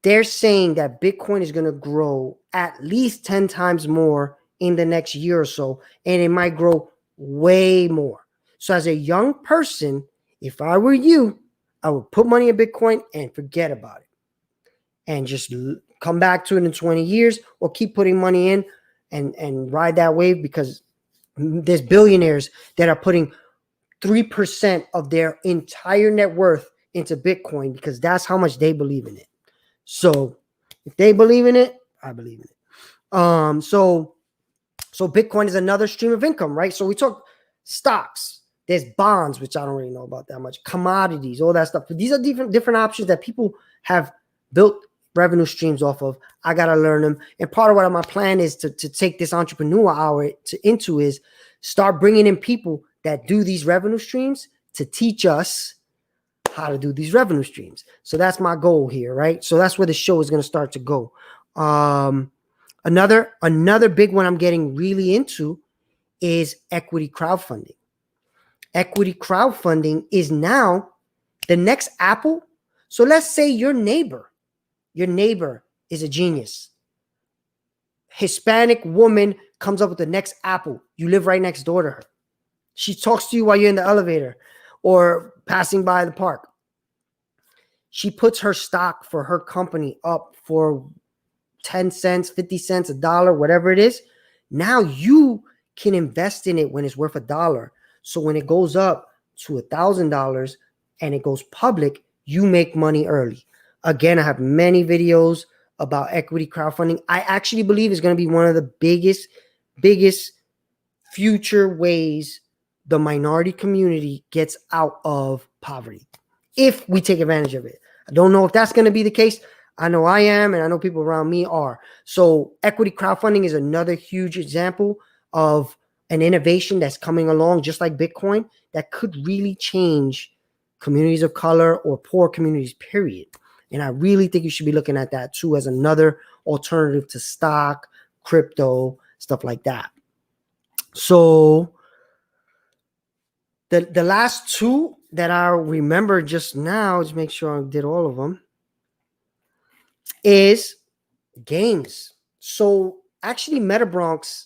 They're saying that Bitcoin is going to grow at least 10 times more in the next year or so, and it might grow way more. So as a young person, if I were you, I would put money in Bitcoin and forget about it and just come back to it in 20 years, or keep putting money in and ride that wave, because there's billionaires that are putting 3% of their entire net worth into Bitcoin because that's how much they believe in it. So if they believe in it, I believe in it. So Bitcoin is another stream of income, right? So we talk stocks, there's bonds, which I don't really know about that much, commodities, all that stuff. But these are different options that people have built revenue streams off of. I got to learn them. And part of what my plan is to take this entrepreneur hour into is start bringing in people that do these revenue streams to teach us how to do these revenue streams. So that's my goal here, right? So that's where the show is going to start to go. Another big one I'm getting really into is equity crowdfunding. Equity crowdfunding is now the next Apple. So let's say your neighbor is a genius. Hispanic woman comes up with the next Apple. You live right next door to her. She talks to you while you're in the elevator or passing by the park. She puts her stock for her company up for 10 cents, 50 cents, $1, whatever it is. Now you can invest in it when it's worth $1. So when it goes up to $1,000 and it goes public, you make money early. Again, I have many videos about equity crowdfunding. I actually believe it's going to be one of the biggest future ways the minority community gets out of poverty, if we take advantage of it. I don't know if that's going to be the case. I know I am, and I know people around me are. So equity crowdfunding is another huge example of an innovation that's coming along, just like Bitcoin, that could really change communities of color or poor communities, period. And I really think you should be looking at that too as another alternative to stock, crypto, stuff like that. So the last two that I remember just now, just make sure I did all of them, is games. So actually MetaBronx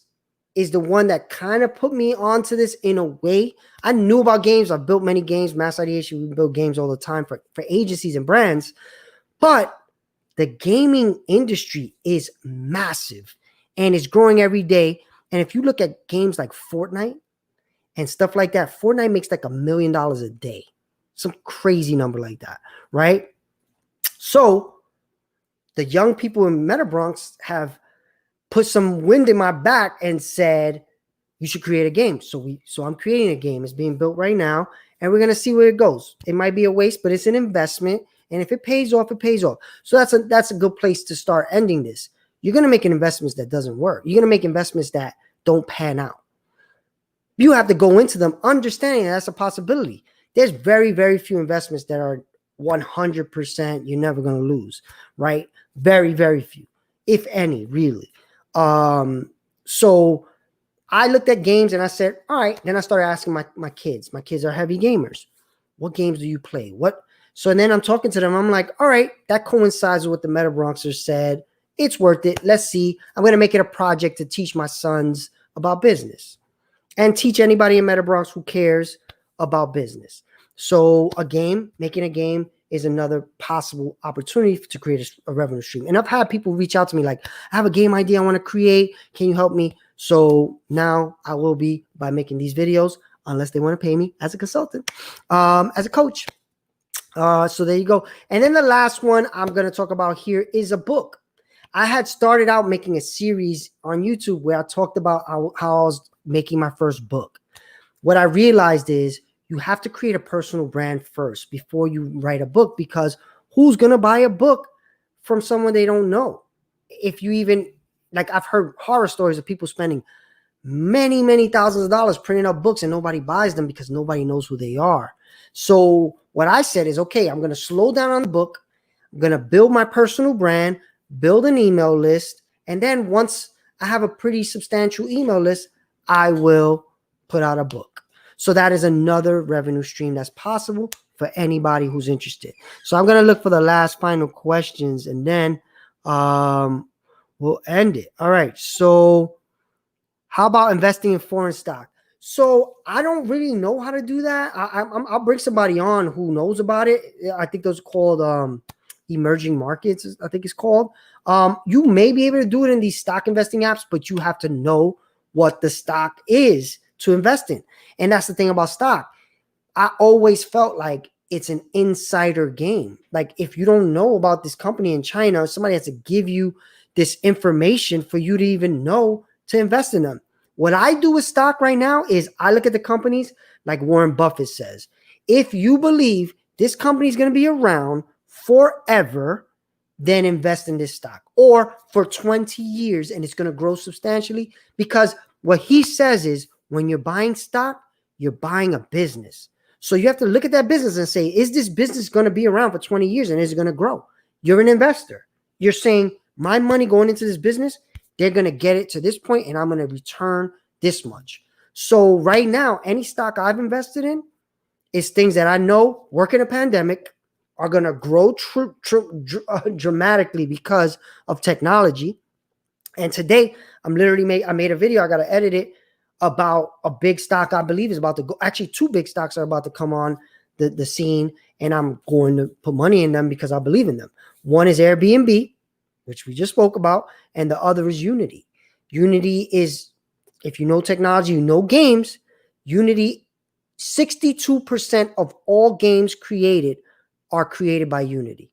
is the one that kind of put me onto this in a way. I knew about games. I've built many games. Mass Ideation, we build games all the time for agencies and brands. But the gaming industry is massive and it's growing every day. And if you look at games like Fortnite and stuff like that, Fortnite makes like $1 million a day. Some crazy number like that, right? So the young people in MetaBronx have put some wind in my back and said, you should create a game. So I'm creating a game. It's being built right now, and we're going to see where it goes. It might be a waste, but it's an investment. And if it pays off, it pays off. So that's a good place to start ending this. You're going to make investments that doesn't work. You're going to make investments that don't pan out. You have to go into them understanding that's a possibility. There's very, very few investments that are 100% you're never going to lose, right? Very, very few, if any, really. So I looked at games and I said, all right. Then I started asking my kids. My kids are heavy gamers. What games do you play? So then I'm talking to them. I'm like, all right, that coincides with what the MetaBronxers said. It's worth it. Let's see. I'm going to make it a project to teach my sons about business and teach anybody in MetaBronx who cares about business. So making a game is another possible opportunity to create a revenue stream. And I've had people reach out to me like, I have a game idea I want to create. Can you help me? So now I will be, by making these videos, unless they want to pay me as a consultant, as a coach. So there you go. And then the last one I'm going to talk about here is a book. I had started out making a series on YouTube where I talked about how I was making my first book. What I realized is you have to create a personal brand first before you write a book, because who's going to buy a book from someone they don't know? If you even, like, I've heard horror stories of people spending many, many thousands of dollars printing up books and nobody buys them because nobody knows who they are. So what I said is, okay, I'm going to slow down on the book. I'm going to build my personal brand, build an email list. And then once I have a pretty substantial email list, I will put out a book. So that is another revenue stream that's possible for anybody who's interested. So I'm going to look for the last final questions, and then we'll end it. All right. So how about investing in foreign stock? So I don't really know how to do that. I'll bring somebody on who knows about it. I think those are called emerging markets, I think it's called. You may be able to do it in these stock investing apps, but you have to know what the stock is to invest in. And that's the thing about stock. I always felt like it's an insider game. Like if you don't know about this company in China, somebody has to give you this information for you to even know to invest in them. What I do with stock right now is I look at the companies like Warren Buffett says. If you believe this company is going to be around forever, then invest in this stock, or for 20 years and it's going to grow substantially, because what he says is when you're buying stock, you're buying a business. So you have to look at that business and say, is this business going to be around for 20 years and is it going to grow? You're an investor. You're saying my money going into this business, they're going to get it to this point and I'm going to return this much. So right now, any stock I've invested in is things that I know work in a pandemic, are going to grow dramatically because of technology. And today I made a video. I got to edit it about a big stock I believe is about to go. Actually, two big stocks are about to come on the scene, and I'm going to put money in them because I believe in them. One is Airbnb, which we just spoke about, and the other is Unity. Unity is, if you know technology, you know games. Unity, 62% of all games created are created by Unity.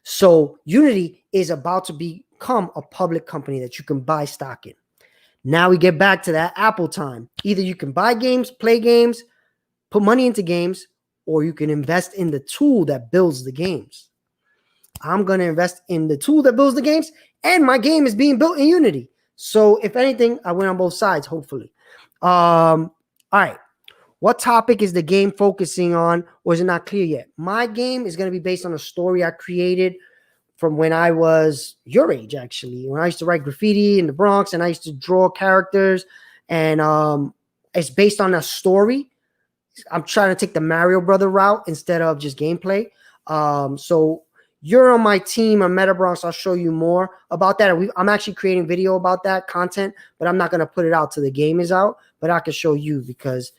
So Unity is about to become a public company that you can buy stock in. Now we get back to that Apple time. Either you can buy games, play games, put money into games, or you can invest in the tool that builds the games. I'm going to invest in the tool that builds the games, and my game is being built in Unity. So if anything, I win on both sides, hopefully. All right. What topic is the game focusing on, or is it not clear yet? My game is going to be based on a story I created from when I was your age, actually. When I used to write graffiti in the Bronx and I used to draw characters. And it's based on a story. I'm trying to take the Mario Brother route instead of just gameplay. So you're on my team on Meta Bronx. I'll show you more about that. I'm actually creating video about that content, but I'm not going to put it out till the game is out. But I can show you because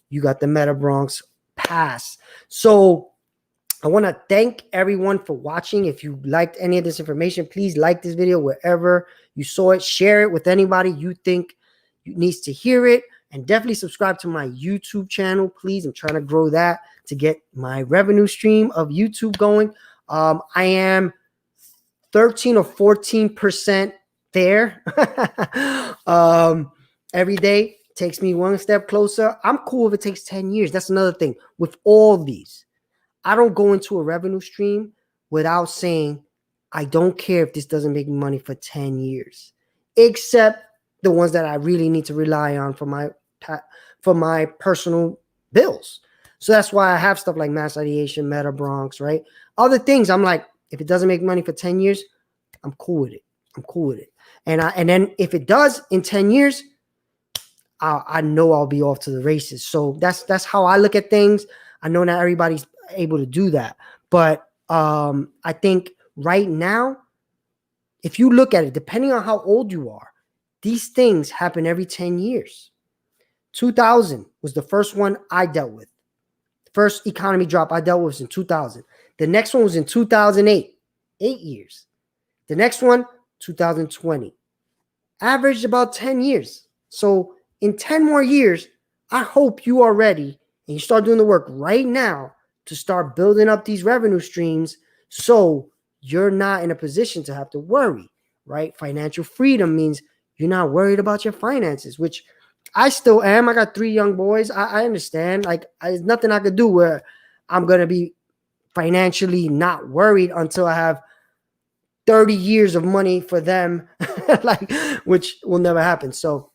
you got the Meta Bronx pass. So I want to thank everyone for watching. If you liked any of this information, please like this video wherever you saw it. Share it with anybody you think needs to hear it. And definitely subscribe to my YouTube channel, please. I'm trying to grow that to get my revenue stream of YouTube going. I am 13 or 14% there. Every day takes me one step closer. I'm cool if it takes 10 years. That's another thing. With all these, I don't go into a revenue stream without saying, I don't care if this doesn't make me money for 10 years, except the ones that I really need to rely on for my personal bills. So that's why I have stuff like Mass Ideation, Meta Bronx, right? Other things, I'm like, if it doesn't make money for 10 years, I'm cool with it. I'm cool with it. And then if it does in 10 years, I know I'll be off to the races. So that's how I look at things. I know not everybody's able to do that. But I think right now, if you look at it, depending on how old you are, these things happen every 10 years. 2000 was the first one I dealt with. The first economy drop I dealt with was in 2000. The next one was in 2008, 8 years. The next one, 2020. Averaged about 10 years. So in 10 more years, I hope you are ready and you start doing the work right now to start building up these revenue streams so you're not in a position to have to worry, right? Financial freedom means you're not worried about your finances, which I still am. I got 3 young boys. I understand. Like, there's nothing I could do where I'm going to be financially not worried until I have 30 years of money for them, like, which will never happen. So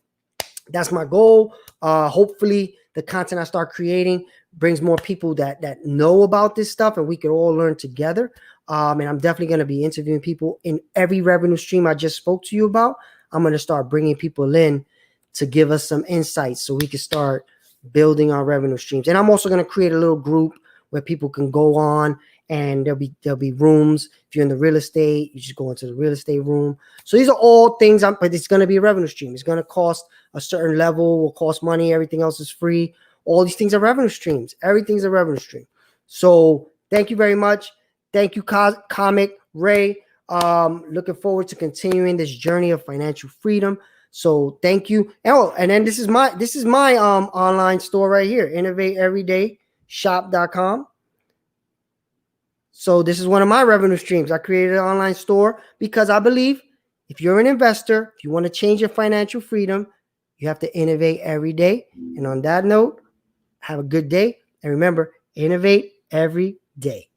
that's my goal. Hopefully the content I start creating brings more people that know about this stuff and we can all learn together. And I'm definitely going to be interviewing people in every revenue stream I just spoke to you about. I'm going to start bringing people in to give us some insights so we can start building our revenue streams. And I'm also going to create a little group where people can go on, and there'll be rooms. If you're in the real estate, you just go into the real estate room. So these are all things, but it's going to be a revenue stream. It's going to cost a certain level, will cost money. Everything else is free. All these things are revenue streams. Everything's a revenue stream. So thank you very much. Thank you, Comic Ray. Looking forward to continuing this journey of financial freedom. So thank you. Oh, and then this is my online store right here, innovateeverydayshop.com. So this is one of my revenue streams. I created an online store because I believe if you're an investor, if you want to change your financial freedom, you have to innovate every day. And on that note, have a good day. And remember, innovate every day.